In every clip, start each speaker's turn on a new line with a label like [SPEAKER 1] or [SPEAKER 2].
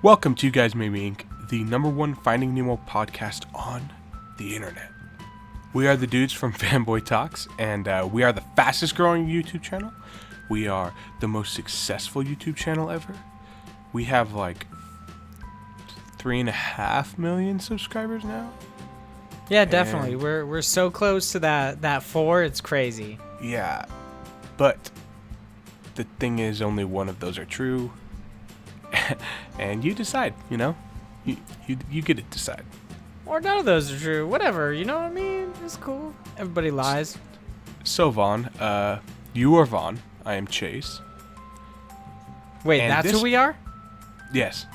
[SPEAKER 1] Welcome to You Guys Maybe Inc., the number one Finding Nemo podcast on the internet. We are the dudes from Fanboy Talks, and we are the fastest growing YouTube channel. We are the most successful YouTube channel ever. We have like 3.5 million subscribers now.
[SPEAKER 2] Yeah, definitely. We're so close to that 4. It's crazy.
[SPEAKER 1] Yeah, but the thing is, only one of those are true. And you decide, you know? You get to decide.
[SPEAKER 2] Or none of those are true. Whatever, you know what I mean? It's cool. Everybody lies.
[SPEAKER 1] So, Vaughn, you are Vaughn. I am Chase.
[SPEAKER 2] Wait,
[SPEAKER 1] And
[SPEAKER 2] that's who we are?
[SPEAKER 1] Yes.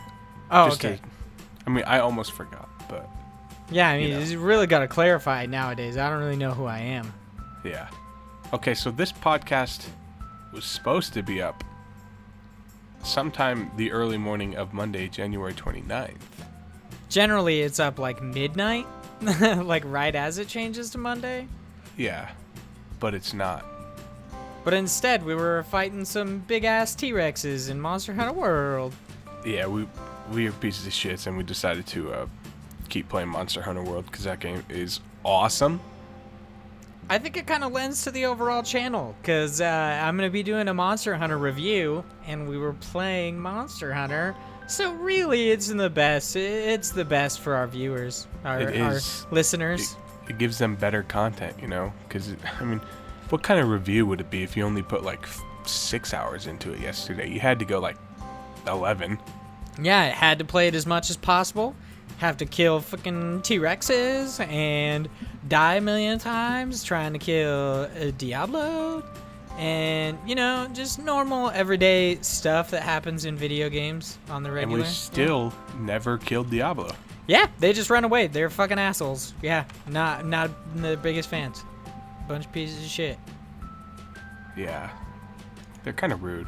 [SPEAKER 2] Oh,
[SPEAKER 1] Just
[SPEAKER 2] okay.
[SPEAKER 1] I almost forgot, but
[SPEAKER 2] Yeah, I mean,
[SPEAKER 1] you know.
[SPEAKER 2] you really got to clarify nowadays. I don't really know who I am.
[SPEAKER 1] yeah. Okay, so this podcast was supposed to be up sometime the early morning of Monday, January 29th.
[SPEAKER 2] Generally, it's up like midnight, like right as it changes to Monday.
[SPEAKER 1] Yeah, but it's not.
[SPEAKER 2] But instead, we were fighting some big-ass T-Rexes in Monster Hunter World.
[SPEAKER 1] Yeah, we are pieces of shits, and we decided to keep playing Monster Hunter World because that game is awesome.
[SPEAKER 2] I think it kind of lends to the overall channel, because I'm going to be doing a Monster Hunter review, and we were playing Monster Hunter. So really, it's the best. It's the best for our viewers, our listeners.
[SPEAKER 1] It gives them better content, you know? Because, what kind of review would it be if you only put like 6 hours into it yesterday? You had to go like 11.
[SPEAKER 2] Yeah, I had to play it as much as possible. Have to kill fucking T-Rexes and die a million times trying to kill a Diablo. And, you know, just normal everyday stuff that happens in video games on the regular.
[SPEAKER 1] And we still never killed Diablo.
[SPEAKER 2] Yeah, they just run away. They're fucking assholes. Yeah, not the biggest fans. Bunch of pieces of shit.
[SPEAKER 1] Yeah. They're kind of rude.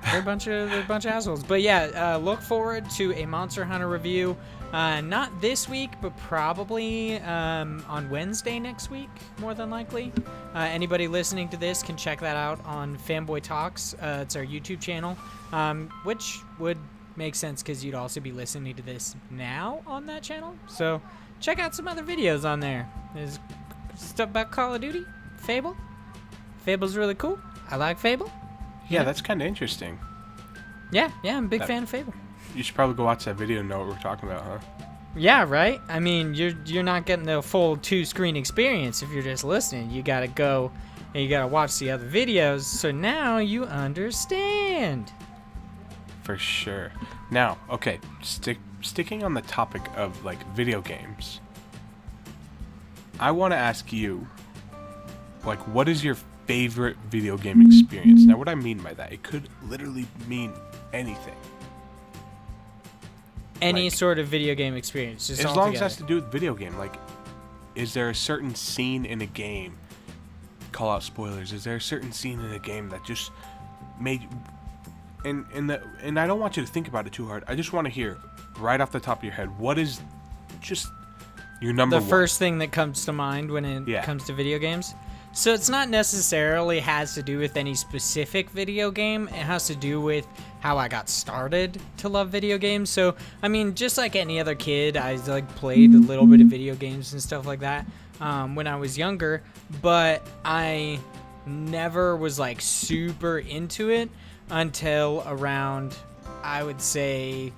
[SPEAKER 2] They're a bunch of assholes. But yeah, look forward to a Monster Hunter review. Not this week, but probably on Wednesday next week, more than likely. Anybody listening to this can check that out on Fanboy Talks. It's our YouTube channel, which would make sense because you'd also be listening to this now on that channel. So check out some other videos on there. There's stuff about Call of Duty, Fable. Fable's really cool. I like Fable.
[SPEAKER 1] Yeah, that's kind of interesting.
[SPEAKER 2] Yeah, I'm a big fan of Fable.
[SPEAKER 1] You should probably go watch that video and know what we're talking about, huh?
[SPEAKER 2] Yeah, right? I mean, you're not getting the full 2-screen experience if you're just listening. You gotta go and you gotta watch the other videos, so now you understand.
[SPEAKER 1] For sure. Now, okay, sticking on the topic of, like, video games, I want to ask you, like, what is your favorite video game experience? Now, what I mean by that, it could literally mean anything.
[SPEAKER 2] Any
[SPEAKER 1] like,
[SPEAKER 2] sort of video game experience, just
[SPEAKER 1] as long as it has to do with video game. Like, is there a certain scene in a game? Call out spoilers. Is there a certain scene in a game that just made? And I don't want you to think about it too hard. I just want to hear right off the top of your head, what is just your number one?
[SPEAKER 2] The first thing that comes to mind when it comes to video games. So it's not necessarily has to do with any specific video game. It has to do with how I got started to love video games. So, I mean, just like any other kid, I like played a little bit of video games and stuff like that when I was younger. But I never was like super into it until around, I would say,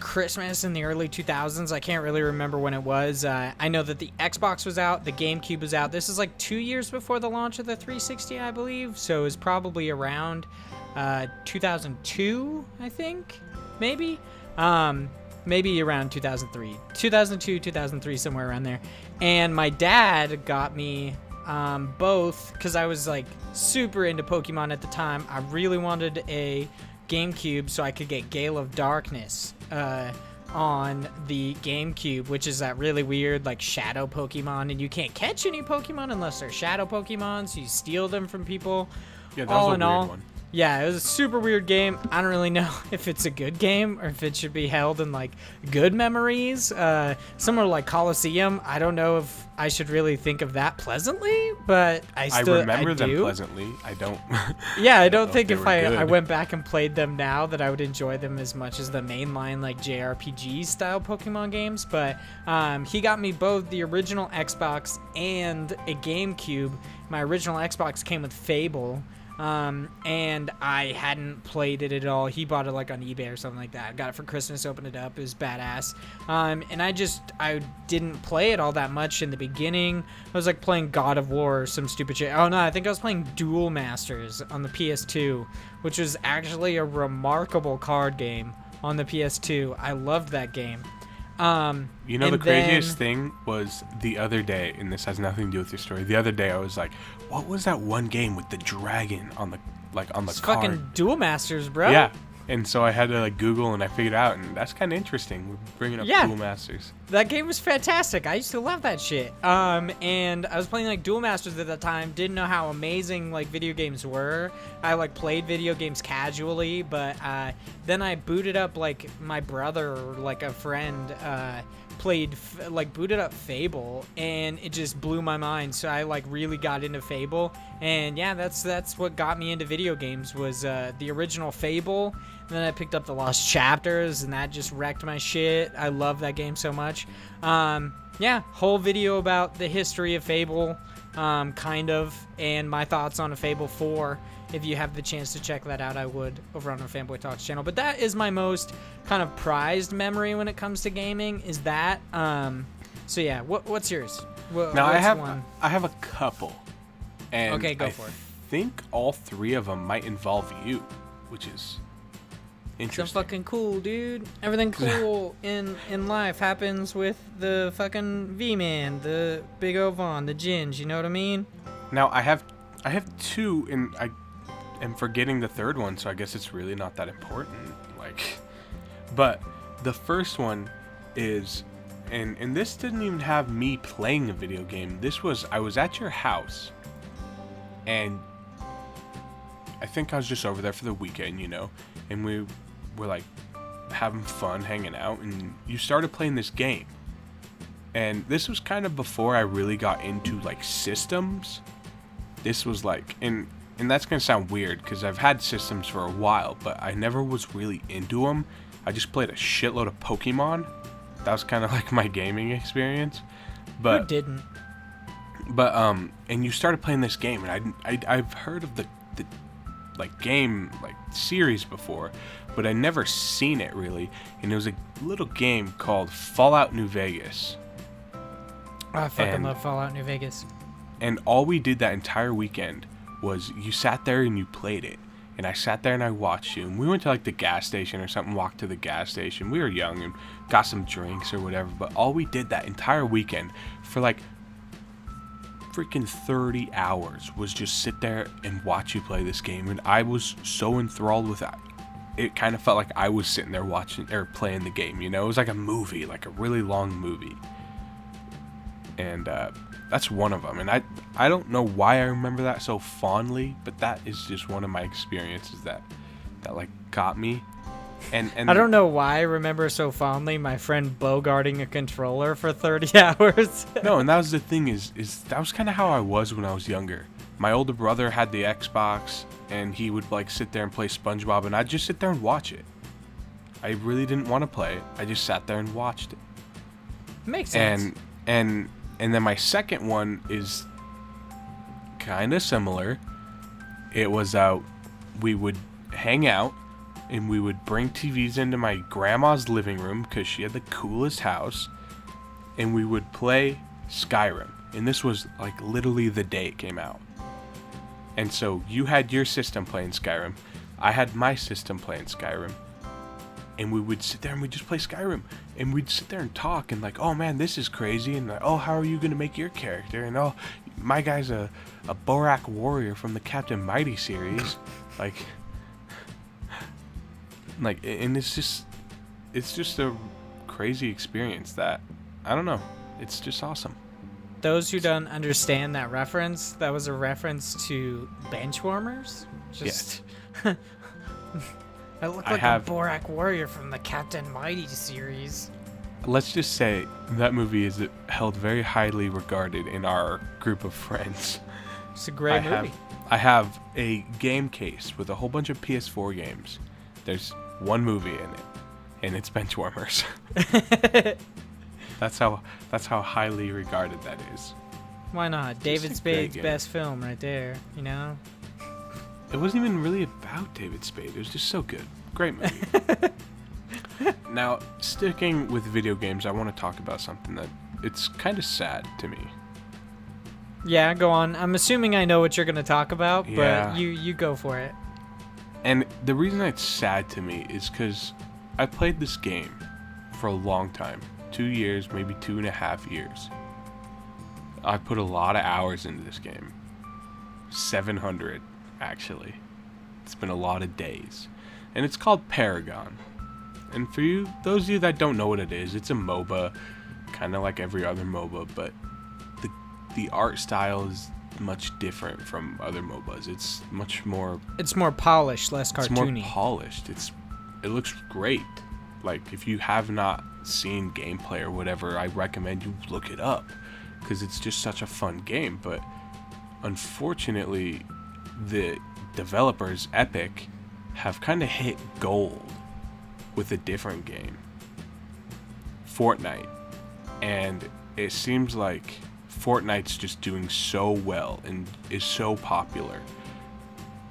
[SPEAKER 2] Christmas in the early 2000s. I can't really remember when it was. I know that the Xbox was out, the GameCube was out. This is like 2 years before the launch of the 360, I believe. So it was probably around 2002, I think, maybe. Maybe around 2003. 2002, 2003, somewhere around there. And my dad got me both because I was like super into Pokemon at the time. I really wanted a GameCube so I could get Gale of Darkness on the GameCube, which is that really weird like shadow Pokemon, and you can't catch any Pokemon unless they're shadow Pokemon, so you steal them from people.
[SPEAKER 1] Yeah, that was a weird one.
[SPEAKER 2] Yeah, it was a super weird game. I don't really know if it's a good game or if it should be held in like good memories. Similar to like Coliseum, I don't know if I should really think of that pleasantly, but I
[SPEAKER 1] remember them
[SPEAKER 2] do.
[SPEAKER 1] pleasantly. I don't.
[SPEAKER 2] Yeah, I
[SPEAKER 1] don't
[SPEAKER 2] don't
[SPEAKER 1] know
[SPEAKER 2] think
[SPEAKER 1] they
[SPEAKER 2] if
[SPEAKER 1] were
[SPEAKER 2] I
[SPEAKER 1] good.
[SPEAKER 2] went back and played them now that I would enjoy them as much as the mainline like JRPG style Pokemon games. But he got me both the original Xbox and a GameCube. My original Xbox came with Fable. And I hadn't played it at all. He bought it like on eBay or something like that. I got it for Christmas, opened it up. It was badass. And I didn't play it all that much in the beginning. I was like playing God of War or some stupid shit. Oh no, I think I was playing Duel Masters on the PS2, which was actually a remarkable card game on the PS2. I loved that game.
[SPEAKER 1] You know, the craziest thing was the other day, and this has nothing to do with your story. The other day, I was like, "What was that one game with the dragon on the card?"
[SPEAKER 2] Fucking Duel Masters, bro.
[SPEAKER 1] Yeah, and so I had to like Google, and I figured it out, and that's kind of interesting. We're bringing up Duel Masters.
[SPEAKER 2] That game was fantastic. I used to love that shit. And I was playing like Duel Masters at that time. Didn't know how amazing like video games were. I like played video games casually, but then I booted up like my brother or like a friend booted up Fable, and it just blew my mind. So I like really got into Fable, and yeah, that's what got me into video games was the original Fable. And then I picked up the Lost Chapters, and that just wrecked my shit. I love that game so much. Yeah, whole video about the history of Fable, kind of, and my thoughts on a Fable 4. If you have the chance to check that out, I would, over on our Fanboy Talks channel. But that is my most kind of prized memory when it comes to gaming, is that. So yeah, what's yours?
[SPEAKER 1] Now I have a couple. And
[SPEAKER 2] okay, go for it.
[SPEAKER 1] I think all three of them might involve you, which is interesting.
[SPEAKER 2] So fucking cool, dude. Everything cool in life happens with the fucking V-Man, the Big O Vaughn, the Ginge, you know what I mean?
[SPEAKER 1] Now I have two, and I am forgetting the third one, so I guess it's really not that important. But the first one is, and this didn't even have me playing a video game. I was at your house, and I think I was just over there for the weekend, and we were like having fun, hanging out, and you started playing this game. And this was kind of before I really got into like systems. This was like, and that's gonna sound weird because I've had systems for a while, but I never was really into them. I just played a shitload of Pokemon. That was kind of like my gaming experience. But
[SPEAKER 2] who didn't?
[SPEAKER 1] But and you started playing this game, and I've heard of the like game like series before, but I never seen it really. And it was a little game called Fallout New Vegas.
[SPEAKER 2] I fucking love Fallout New Vegas.
[SPEAKER 1] And all we did that entire weekend was you sat there and you played it. And I sat there and I watched you. And we went to like the gas station or something, walked to the gas station. We were young and got some drinks or whatever. But all we did that entire weekend for like freaking 30 hours was just sit there and watch you play this game. And I was so enthralled with it. It kind of felt like I was sitting there watching or playing the game, It was like a movie, like a really long movie. And that's one of them. And I don't know why I remember that so fondly, but that is just one of my experiences that like got me. And
[SPEAKER 2] I don't know why I remember so fondly my friend bogarting a controller for 30 hours.
[SPEAKER 1] No, and that was the thing is that was kind of how I was when I was younger. My older brother had the Xbox, and he would like sit there and play SpongeBob, and I'd just sit there and watch it. I really didn't want to play it. I just sat there and watched it.
[SPEAKER 2] Makes sense.
[SPEAKER 1] And then my second one is kind of similar. It was we would hang out, and we would bring TVs into my grandma's living room because she had the coolest house, and we would play Skyrim. And this was like literally the day it came out. And so you had your system playing Skyrim, I had my system playing Skyrim, and we would sit there and we'd just play Skyrim, and we'd sit there and talk and like, oh man, this is crazy, and like, oh, how are you gonna make your character, and oh, my guy's a Borak warrior from the Captain Mighty series, like, and it's just a crazy experience that, I don't know, it's just awesome.
[SPEAKER 2] Those who don't understand that reference, that was a reference to Benchwarmers.
[SPEAKER 1] Yes.
[SPEAKER 2] I look
[SPEAKER 1] I
[SPEAKER 2] like
[SPEAKER 1] have-
[SPEAKER 2] a Borak warrior from the Captain Mighty series.
[SPEAKER 1] Let's just say that movie is held very highly regarded in our group of friends.
[SPEAKER 2] It's a great movie.
[SPEAKER 1] I have a game case with a whole bunch of PS4 games. There's one movie in it, and it's Benchwarmers. That's how highly regarded that is.
[SPEAKER 2] Why not? David
[SPEAKER 1] a great
[SPEAKER 2] Spade's
[SPEAKER 1] game.
[SPEAKER 2] best film right there, you know?
[SPEAKER 1] It wasn't even really about David Spade. It was just so good. Great movie. Now, sticking with video games, I want to talk about something that it's kind of sad to me.
[SPEAKER 2] Yeah, go on. I'm assuming I know what you're going to talk about,
[SPEAKER 1] Yeah.
[SPEAKER 2] but you go for it.
[SPEAKER 1] And the reason it's sad to me is because I played this game for a long time. 2 years, maybe 2.5 years. I put a lot of hours into this game. 700, actually. It's been a lot of days. And it's called Paragon. And for you, those of you that don't know what it is, it's a MOBA, kind of like every other MOBA, but the art style is much different from other MOBAs. It's much more...
[SPEAKER 2] It's more polished, less
[SPEAKER 1] It's more
[SPEAKER 2] cartoony.
[SPEAKER 1] polished. It looks great. Like, if you have not seen gameplay or whatever, I recommend you look it up, because it's just such a fun game. But unfortunately, the developers, Epic, have kind of hit gold with a different game, Fortnite. And it seems like Fortnite's just doing so well and is so popular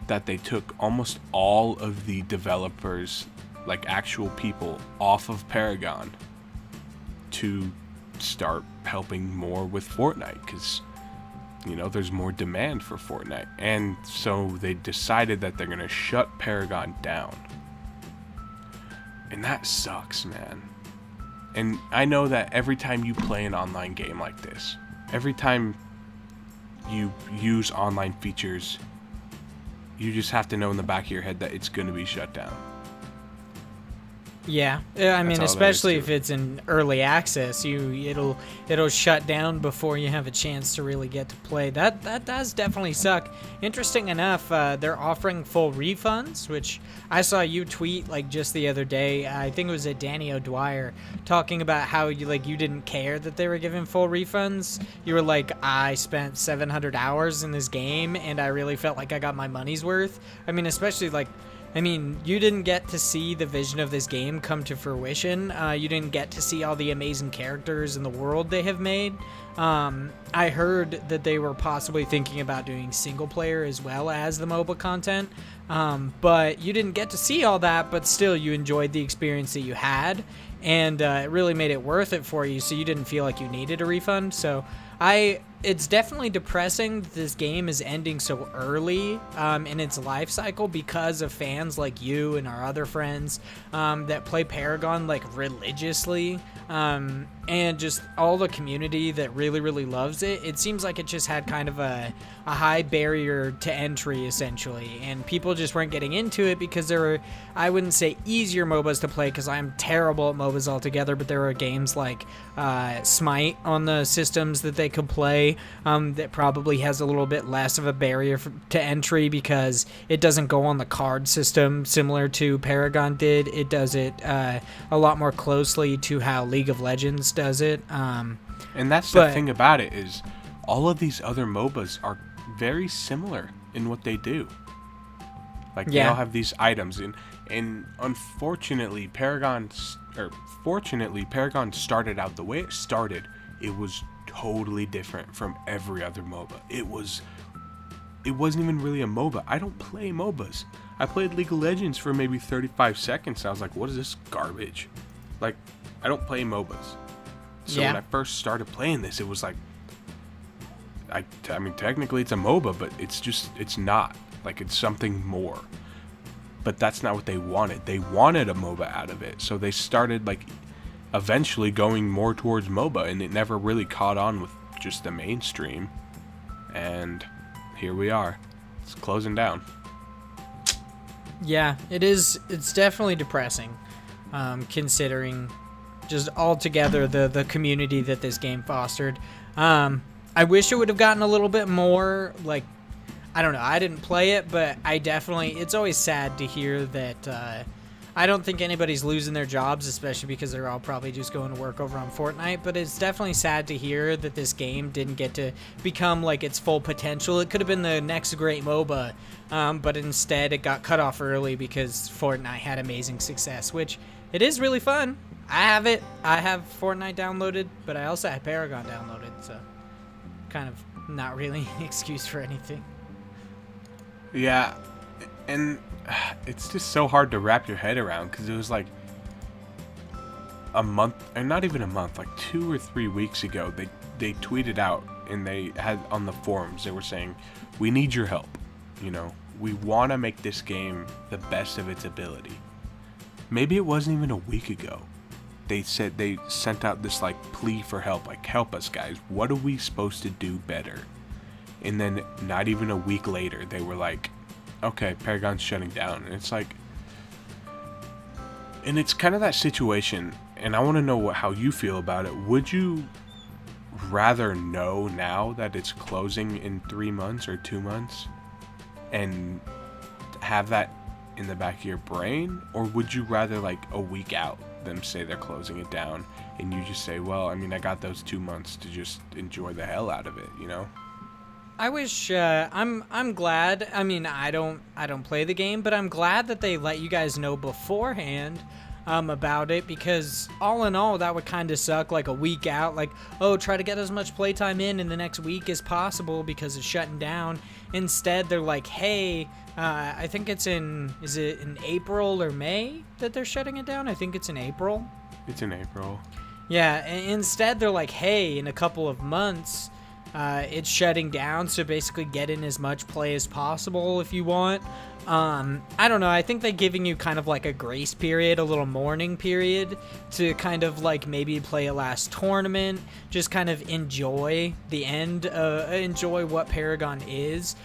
[SPEAKER 1] that they took almost all of the developers, like actual people, off of Paragon to start helping more with Fortnite, because there's more demand for Fortnite. And so they decided that they're gonna shut Paragon down, and that sucks, man. And I know that every time you play an online game like this, every time you use online features, you just have to know in the back of your head that it's going to be shut down.
[SPEAKER 2] Yeah, I mean,
[SPEAKER 1] all there is
[SPEAKER 2] especially
[SPEAKER 1] to
[SPEAKER 2] if
[SPEAKER 1] it.
[SPEAKER 2] it's in early access, it'll shut down before you have a chance to really get to play. That does definitely suck. Interesting enough, they're offering full refunds, which I saw you tweet like just the other day. I think it was at Danny O'Dwyer, talking about how you didn't care that they were giving full refunds. You were like, I spent 700 hours in this game and I really felt like I got my money's worth. I mean, especially you didn't get to see the vision of this game come to fruition. You didn't get to see all the amazing characters in the world they have made. I heard that they were possibly thinking about doing single player as well as the MOBA content. But you didn't get to see all that, but still you enjoyed the experience that you had. And it really made it worth it for you, so you didn't feel like you needed a refund. So it's definitely depressing that this game is ending so early in its life cycle because of fans like you and our other friends that play Paragon religiously, and just all the community that really, really loves it. It seems like it just had kind of a high barrier to entry, essentially, and people just weren't getting into it because there were, I wouldn't say easier MOBAs to play because I'm terrible at MOBAs altogether, but there were games like Smite on the systems that they could play that probably has a little bit less of a barrier to entry because it doesn't go on the card system similar to Paragon did. It does it a lot more closely to how League of Legends does it.
[SPEAKER 1] And that's the thing about it, is all of these other MOBAs are very similar in what they do. They all have these items, and unfortunately Paragon started out the way it started. It was totally different from every other MOBA. It wasn't even really a MOBA. I don't play MOBAs. I played League of Legends for maybe 35 seconds. I was like, what is this garbage? I don't play MOBAs. So when I first started playing this, it was like, I mean, technically it's a MOBA, but it's not. It's something more. But that's not what they wanted. They wanted a MOBA out of it. So they started, eventually going more towards MOBA, and it never really caught on with just the mainstream. And here we are. It's closing down.
[SPEAKER 2] Yeah, it is. It's definitely depressing, considering just altogether the community that this game fostered. I wish it would have gotten a little bit more, I don't know. I didn't play it, but it's always sad to hear that. I don't think anybody's losing their jobs, especially because they're all probably just going to work over on Fortnite. But it's definitely sad to hear that this game didn't get to become like its full potential. It could have been the next great MOBA, but instead it got cut off early because Fortnite had amazing success, which it is really fun. I have it. I have Fortnite downloaded, but I also had Paragon downloaded, so kind of not really an excuse for anything.
[SPEAKER 1] Yeah, and it's just so hard to wrap your head around because it was like a month, and not even a month, like 2 or 3 weeks ago, they tweeted out and they had on the forums, they were saying, we need your help. You know, we want to make this game the best of its ability. Maybe it wasn't even a week ago. They said they sent out this like plea for help, like help us guys. What are we supposed to do better? And then not even a week later, they were like, okay, Paragon's shutting down. And it's like, and it's kind of that situation, and I want to know how you feel about it. Would you rather know now that it's closing in 3 months or 2 months and have that in the back of your brain? Or would you rather like a week out them say they're closing it down and you just say, well, I mean, I got those 2 months to just enjoy the hell out of it, you know?
[SPEAKER 2] I wish I'm glad. I mean, I don't play the game, but I'm glad that they let you guys know beforehand about it, because all in all, that would kind of suck. Like a week out, like, oh, try to get as much playtime in the next week as possible because it's shutting down. Instead, they're like, hey, I think is it in April or May that they're shutting it down? I think it's in April.
[SPEAKER 1] It's in April.
[SPEAKER 2] Yeah. Instead, they're like, hey, in a couple of months. It's shutting down, so basically get in as much play as possible if you want. I don't know, I think they're giving you kind of like a grace period, a little mourning period to kind of like maybe play a last tournament, just kind of enjoy the end, enjoy what Paragon is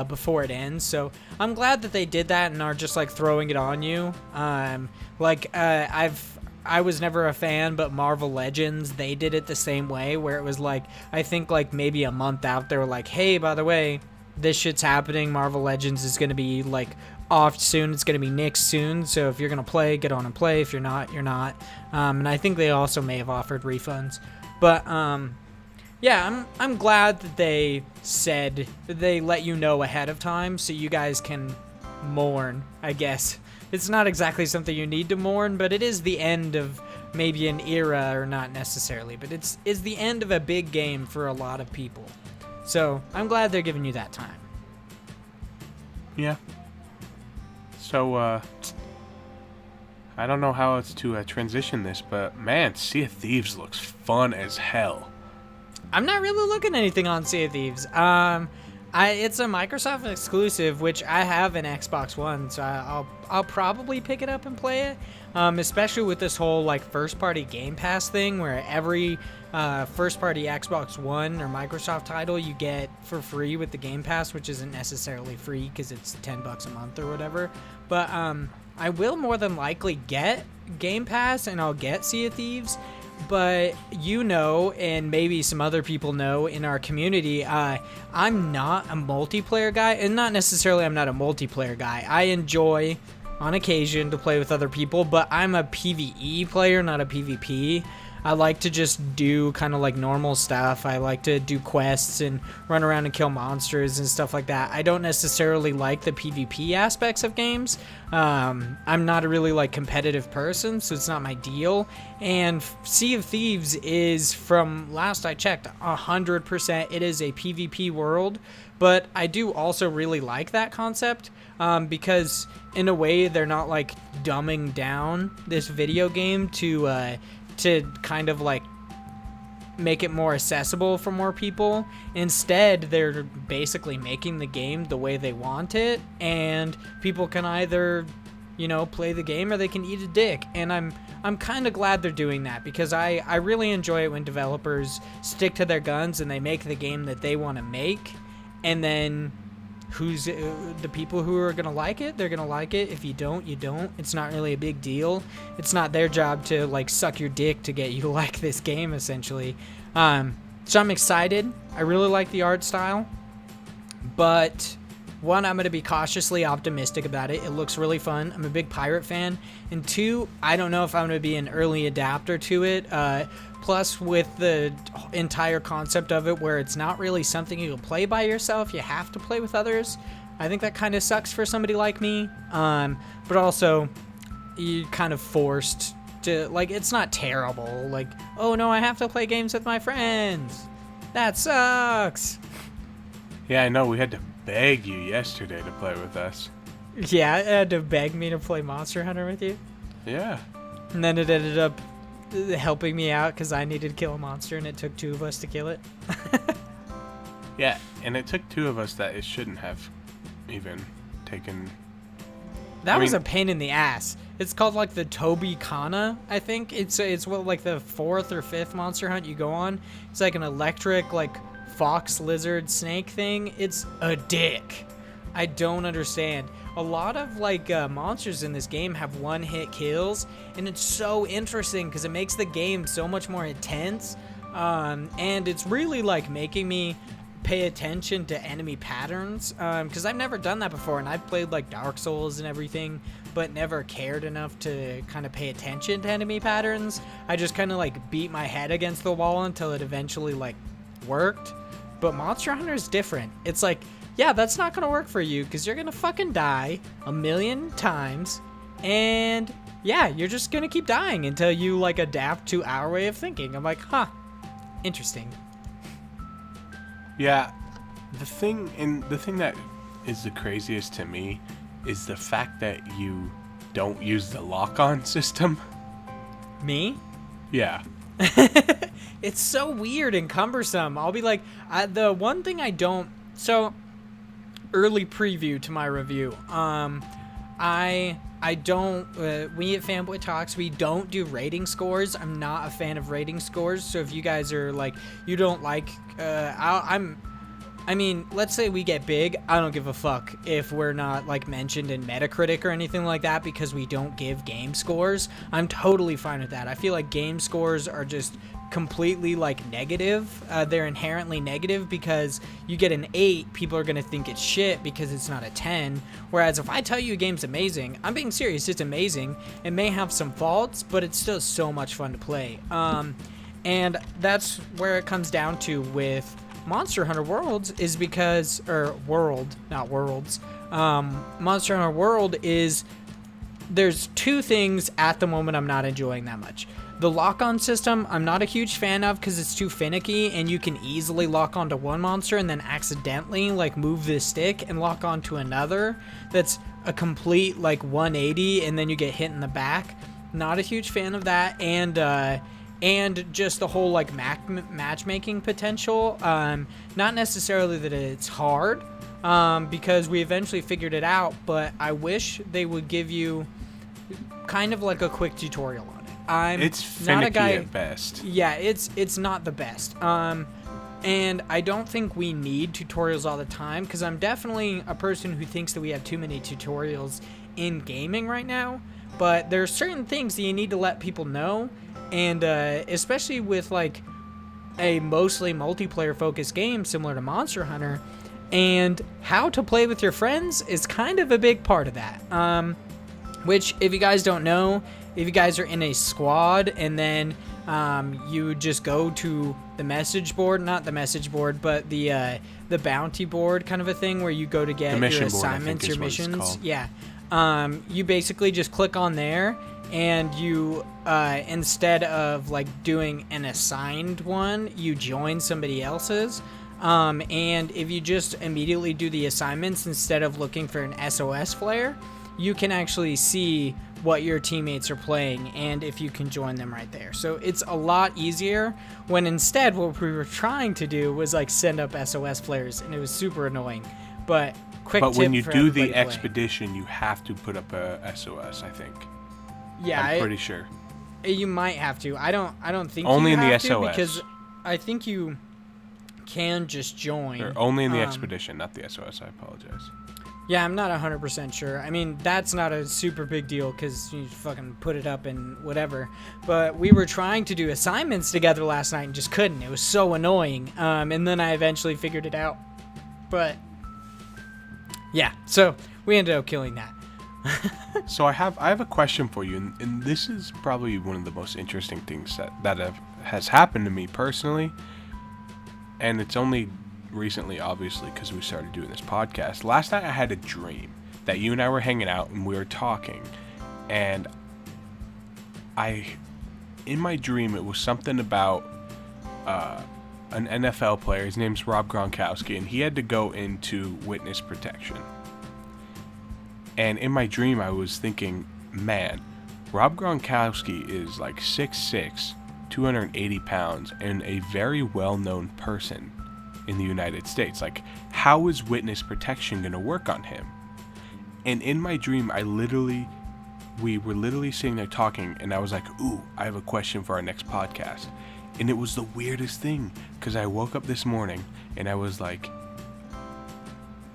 [SPEAKER 2] before it ends. So I'm glad that they did that and are just like throwing it on you. I was never a fan, but Marvel Legends, they did it the same way, where it was like, I think like maybe a month out, they were like, hey, by the way, this shit's happening. Marvel Legends is going to be like off soon. It's going to be nixed soon. So if you're going to play, get on and play. If you're not, you're not. And I think they also may have offered refunds. But yeah, I'm glad that they said they let you know ahead of time so you guys can mourn, I guess. It's not exactly something you need to mourn, but it is the end of maybe an era, or not necessarily, but it's the end of a big game for a lot of people. So I'm glad they're giving you that time.
[SPEAKER 1] Yeah. So, I don't know how else to transition this, but man, Sea of Thieves looks fun as hell.
[SPEAKER 2] I'm not really looking at anything on Sea of Thieves. It's a Microsoft exclusive, which I have an Xbox One, so I'll probably pick it up and play it. Especially with this whole like first-party Game Pass thing, where every first-party Xbox One or Microsoft title you get for free with the Game Pass, which isn't necessarily free because it's $10 a month or whatever. But I will more than likely get Game Pass, and I'll get Sea of Thieves. But you know, and maybe some other people know in our community, I'm not a multiplayer guy, and not necessarily I'm not a multiplayer guy. I enjoy, on occasion, to play with other people, but I'm a PvE player, not a PvP. I like to just do kind of like normal stuff. I like to do quests and run around and kill monsters and stuff like that. I don't necessarily like the PvP aspects of games. I'm not a really like competitive person, so it's not my deal. And Sea of Thieves is, from last I checked, 100%. It is a PvP world, but I do also really like that concept because in a way they're not like dumbing down this video game to kind of like make it more accessible for more people. Instead, they're basically making the game the way they want it, and people can either, play the game or they can eat a dick. And I'm kind of glad they're doing that, because I really enjoy it when developers stick to their guns and they make the game that they want to make, and then the people who are gonna like it, they're gonna like it. If you don't, you don't. It's not really a big deal. It's not their job to like suck your dick to get you to like this game, essentially. So I'm excited. I really like the art style, but one, I'm going to be cautiously optimistic about it. It looks really fun. I'm a big pirate fan. And two, I don't know if I'm going to be an early adapter to it. Plus, with the entire concept of it, where it's not really something you can play by yourself, you have to play with others. I think that kind of sucks for somebody like me. But also, you kind of forced to, like, it's not terrible. Like, oh no, I have to play games with my friends. That sucks.
[SPEAKER 1] Yeah, I know. We had to beg you yesterday to play with us.
[SPEAKER 2] Yeah, it had to beg me to play Monster Hunter with you.
[SPEAKER 1] Yeah.
[SPEAKER 2] And then it ended up helping me out because I needed to kill a monster, and it took two of us to kill it.
[SPEAKER 1] Yeah, and it took two of us that it shouldn't have even taken.
[SPEAKER 2] That was a pain in the ass. It's called like the Toby Kana, I think. It's what, like the 4th or 5th monster hunt you go on. It's like an electric like fox lizard snake thing. It's a dick. I don't understand. A lot of like monsters in this game have one-hit kills, and it's so interesting because it makes the game so much more intense. And it's really like making me pay attention to enemy patterns, because I've never done that before, and I've played like Dark Souls and everything, but never cared enough to kind of pay attention to enemy patterns. I just kind of like beat my head against the wall until it eventually like worked. But Monster Hunter is different. It's like, yeah, that's not gonna work for you because you're gonna fucking die 1,000,000 times, and yeah, you're just gonna keep dying until you like adapt to our way of thinking. I'm like, huh, interesting.
[SPEAKER 1] Yeah, the thing that is the craziest to me is the fact that you don't use the lock-on system.
[SPEAKER 2] Me?
[SPEAKER 1] Yeah.
[SPEAKER 2] It's so weird and cumbersome. I'll be like, the one thing I don't. So, early preview to my review. I don't. We at Fanboy Talks, we don't do rating scores. I'm not a fan of rating scores. So if you guys are like, you don't like, I mean, let's say we get big. I don't give a fuck if we're not like mentioned in Metacritic or anything like that because we don't give game scores. I'm totally fine with that. I feel like game scores are just completely like negative. They're inherently negative because you get an 8, people are gonna think it's shit because it's not a 10. Whereas if I tell you a game's amazing, I'm being serious, it's amazing. It may have some faults, but it's still so much fun to play. And that's where it comes down to with Monster Hunter Worlds is because, or World, not Worlds. Monster Hunter World is, there's two things at the moment I'm not enjoying that much. The lock-on system, I'm not a huge fan of because it's too finicky, and you can easily lock onto one monster and then accidentally like move the stick and lock onto another. That's a complete like 180, and then you get hit in the back. Not a huge fan of that, and just the whole like matchmaking potential. Not necessarily that it's hard, because we eventually figured it out, but I wish they would give you kind of like a quick tutorial on it.
[SPEAKER 1] It's finicky not a guy, at best.
[SPEAKER 2] Yeah, it's not the best. And I don't think we need tutorials all the time because I'm definitely a person who thinks that we have too many tutorials in gaming right now. But there are certain things that you need to let people know, and especially with like a mostly multiplayer focused game similar to Monster Hunter, and how to play with your friends is kind of a big part of that. Which, if you guys don't know, if you guys are in a squad and then you just go to the message board, not the message board, but the bounty board kind of a thing where you go to get your assignments, your missions. Yeah. You basically just click on there, and you instead of like doing an assigned one, you join somebody else's. And if you just immediately do the assignments instead of looking for an SOS flare, you can actually see what your teammates are playing and if you can join them right there. So it's a lot easier when instead what we were trying to do was like send up SOS flares, and it was super annoying. But
[SPEAKER 1] when you do the expedition, you have to put up a SOS, I think.
[SPEAKER 2] Yeah,
[SPEAKER 1] I'm pretty sure.
[SPEAKER 2] You might have to. I don't think
[SPEAKER 1] only
[SPEAKER 2] you
[SPEAKER 1] in
[SPEAKER 2] have
[SPEAKER 1] the
[SPEAKER 2] to
[SPEAKER 1] SOS,
[SPEAKER 2] because I think you can just join.
[SPEAKER 1] Or only in the expedition, not the SOS. I apologize.
[SPEAKER 2] Yeah, I'm not 100% sure. I mean, that's not a super big deal because you fucking put it up and whatever. But we were trying to do assignments together last night and just couldn't. It was so annoying. And then I eventually figured it out. But Yeah, so we ended up killing that.
[SPEAKER 1] So I have a question for you, and this is probably one of the most interesting things has happened to me personally, and it's only recently, obviously, because we started doing this podcast. Last night I had a dream that you and I were hanging out and we were talking, and in my dream it was something about an NFL player. His name's Rob Gronkowski, and he had to go into witness protection. And in my dream, I was thinking, man, Rob Gronkowski is like 6'6", 280 pounds, and a very well-known person in the United States. Like, how is witness protection going to work on him? And in my dream, we were literally sitting there talking, and I was like, ooh, I have a question for our next podcast. And it was the weirdest thing, because I woke up this morning, and I was like,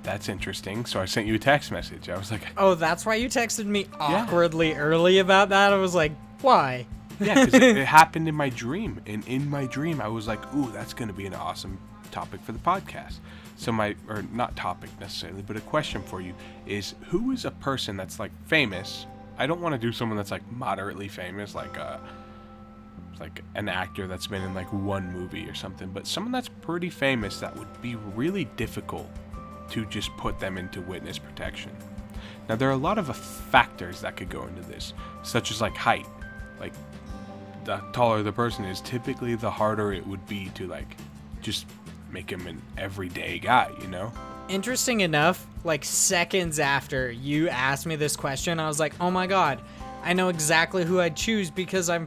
[SPEAKER 1] that's interesting. So I sent you a text message. I was like,
[SPEAKER 2] oh, that's why you texted me awkwardly early about that? I was like, why?
[SPEAKER 1] Yeah, because it happened in my dream. And in my dream, I was like, ooh, that's going to be an awesome topic for the podcast. So or not topic necessarily, but a question for you is, who is a person that's like famous? I don't want to do someone that's like moderately famous, like an actor that's been in like one movie or something, but someone that's pretty famous that would be really difficult to just put them into witness protection. Now, there are a lot of factors that could go into this, such as like height. Like, the taller the person is, typically the harder it would be to like just make him an everyday guy, you know?
[SPEAKER 2] Interesting enough, like seconds after you asked me this question, I was like, oh my god, I know exactly who I'd choose, because I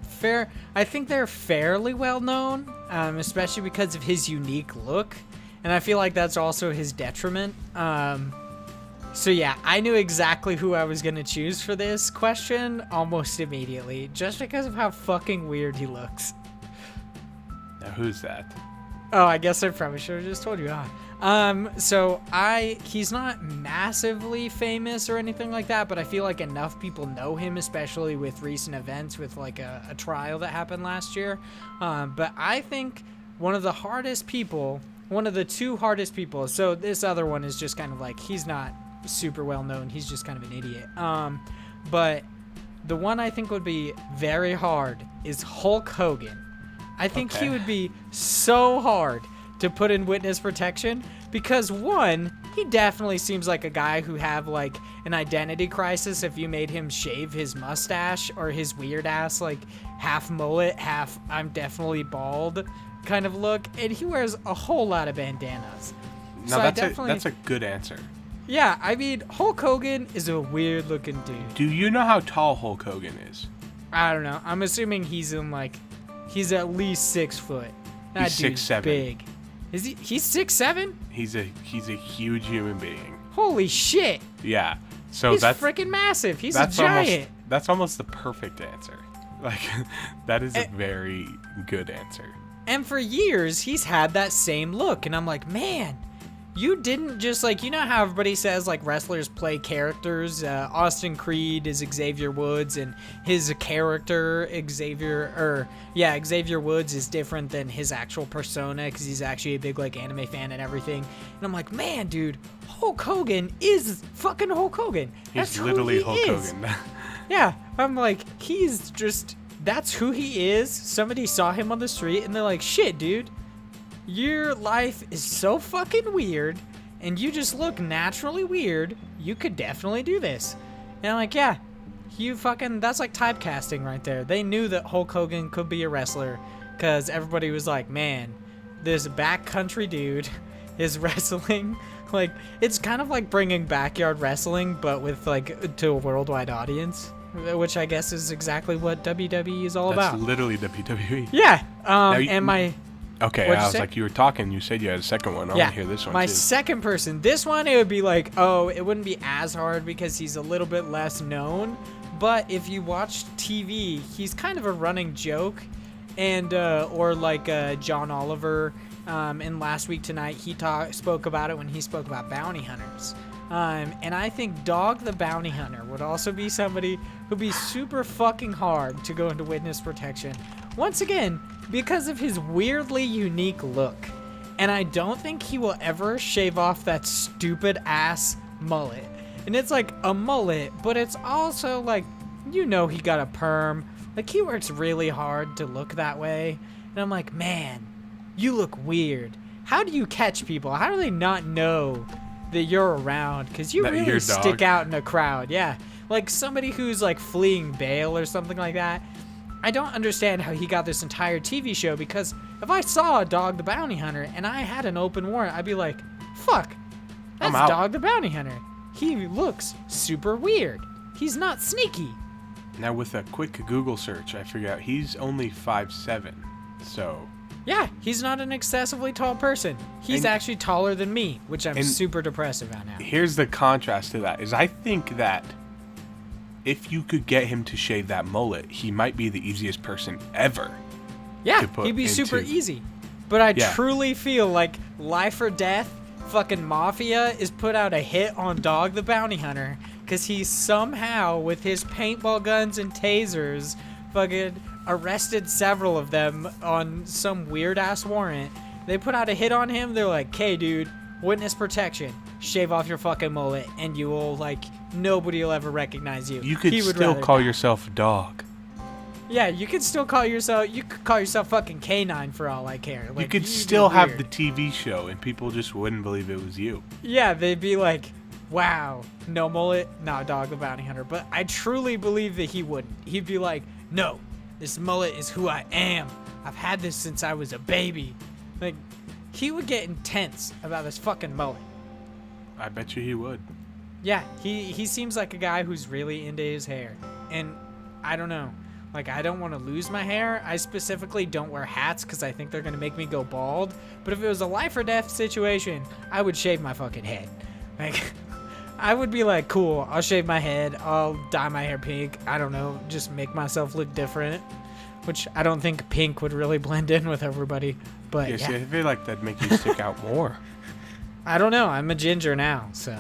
[SPEAKER 2] think they're fairly well known, especially because of his unique look. And I feel like that's also his detriment. So yeah, I knew exactly who I was going to choose for this question almost immediately, just because of how fucking weird he looks.
[SPEAKER 1] Now, who's that?
[SPEAKER 2] Oh, I guess I probably should have just told you. He's not massively famous or anything like that, but I feel like enough people know him, especially with recent events with like a trial that happened last year. But I think one of the two hardest people, so this other one is just kind of like, he's not super well known, he's just kind of an idiot. But the one I think would be very hard is Hulk Hogan. I think he would be so hard to put in witness protection, because one, he definitely seems like a guy who have like an identity crisis if you made him shave his mustache or his weird ass like half mullet, half I'm definitely bald kind of look, and he wears a whole lot of bandanas.
[SPEAKER 1] No, that's a good answer.
[SPEAKER 2] Yeah, I mean, Hulk Hogan is a weird looking dude.
[SPEAKER 1] Do you know how tall Hulk Hogan is?
[SPEAKER 2] I don't know. I'm assuming he's at least 6 foot. That
[SPEAKER 1] he's
[SPEAKER 2] dude's
[SPEAKER 1] 6'7".
[SPEAKER 2] big. Is he? He's 6'7"?
[SPEAKER 1] He's a huge human being.
[SPEAKER 2] Holy shit!
[SPEAKER 1] Yeah. So
[SPEAKER 2] he's
[SPEAKER 1] that's
[SPEAKER 2] freaking massive. He's a giant.
[SPEAKER 1] That's almost the perfect answer. Like, that is a very good answer.
[SPEAKER 2] And for years, he's had that same look. And I'm like, man, you didn't just like, you know how everybody says like wrestlers play characters? Austin Creed is Xavier Woods, and his character Xavier Woods is different than his actual persona, because he's actually a big like anime fan and everything. And I'm like, man, dude, Hulk Hogan is fucking Hulk Hogan.
[SPEAKER 1] He's literally Hulk Hogan.
[SPEAKER 2] Yeah, I'm like, that's who he is. Somebody saw him on the street and they're like, shit, dude, your life is so fucking weird and you just look naturally weird. You could definitely do this. And I'm like, yeah, that's like typecasting right there. They knew that Hulk Hogan could be a wrestler, because everybody was like, man, this backcountry dude is wrestling. Like, it's kind of like bringing backyard wrestling, but with like to a worldwide audience, which I guess is exactly what WWE is all about.
[SPEAKER 1] That's literally WWE.
[SPEAKER 2] Yeah.
[SPEAKER 1] Okay, I was like, you were talking, you said you had a second one. I want to hear this one
[SPEAKER 2] my
[SPEAKER 1] too.
[SPEAKER 2] second person. This one, it would be like, it wouldn't be as hard because he's a little bit less known. But if you watch TV, he's kind of a running joke. And, or like John Oliver in Last Week Tonight, he spoke about it when he spoke about bounty hunters. And I think Dog the Bounty Hunter would also be somebody who'd be super fucking hard to go into witness protection. Once again, because of his weirdly unique look. And I don't think he will ever shave off that stupid ass mullet. And it's like a mullet, but it's also like, he got a perm. Like, he works really hard to look that way. And I'm like, man, you look weird. How do you catch people? How do they not know that you're around? Because you really stick out in a crowd. Yeah. Like somebody who's like fleeing bail or something like that. I don't understand how he got this entire TV show, because if I saw a Dog the Bounty Hunter and I had an open warrant, I'd be like, fuck, that's Dog the Bounty Hunter. He looks super weird. He's not sneaky.
[SPEAKER 1] Now, with a quick Google search, I figured out he's only 5'7", so...
[SPEAKER 2] Yeah, he's not an excessively tall person. He's actually taller than me, which I'm super depressed about now.
[SPEAKER 1] Here's the contrast to that, is I think that if you could get him to shave that mullet, he might be the easiest person ever.
[SPEAKER 2] Yeah, he'd be super easy. But I truly feel like Life or Death fucking Mafia is put out a hit on Dog the Bounty Hunter, because he somehow, with his paintball guns and tasers, fucking arrested several of them on some weird-ass warrant. They put out a hit on him. They're like, "Okay, dude, witness protection. Shave off your fucking mullet, and you will, like, nobody will ever recognize you."
[SPEAKER 1] You could still call yourself Dog.
[SPEAKER 2] Yeah, you could still call yourself... You could call yourself fucking Canine for all I care. Like,
[SPEAKER 1] you could still have the TV show, and people just wouldn't believe it was you.
[SPEAKER 2] Yeah, they'd be like, wow, no mullet, no Dog the Bounty Hunter. But I truly believe that he wouldn't. He'd be like, no, this mullet is who I am. I've had this since I was a baby. Like, he would get intense about this fucking mullet.
[SPEAKER 1] I bet you he would.
[SPEAKER 2] Yeah, he seems like a guy who's really into his hair. And I don't know. Like, I don't want to lose my hair. I specifically don't wear hats because I think they're going to make me go bald. But if it was a life or death situation, I would shave my fucking head. Like, I would be like, cool, I'll shave my head. I'll dye my hair pink. I don't know, just make myself look different. Which I don't think pink would really blend in with everybody. But yeah.
[SPEAKER 1] See, I feel like that'd make you stick out more.
[SPEAKER 2] I don't know. I'm a ginger now, so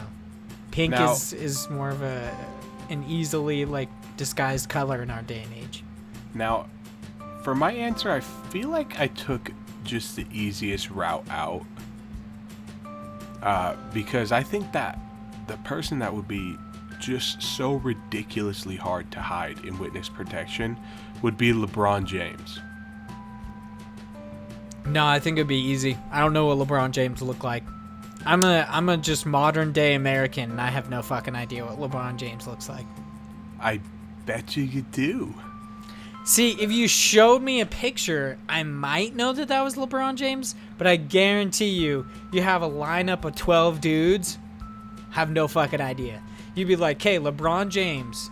[SPEAKER 2] pink is more of an easily, like, disguised color in our day and age.
[SPEAKER 1] Now, for my answer, I feel like I took just the easiest route out, because I think that the person that would be just so ridiculously hard to hide in witness protection would be LeBron James.
[SPEAKER 2] No, I think it'd be easy. I don't know what LeBron James look like. I'm a just modern day American, and I have no fucking idea what LeBron James looks like.
[SPEAKER 1] I bet you do.
[SPEAKER 2] See, if you showed me a picture, I might know that was LeBron James, but I guarantee you have a lineup of 12 dudes, have no fucking idea. You'd be like, hey, LeBron James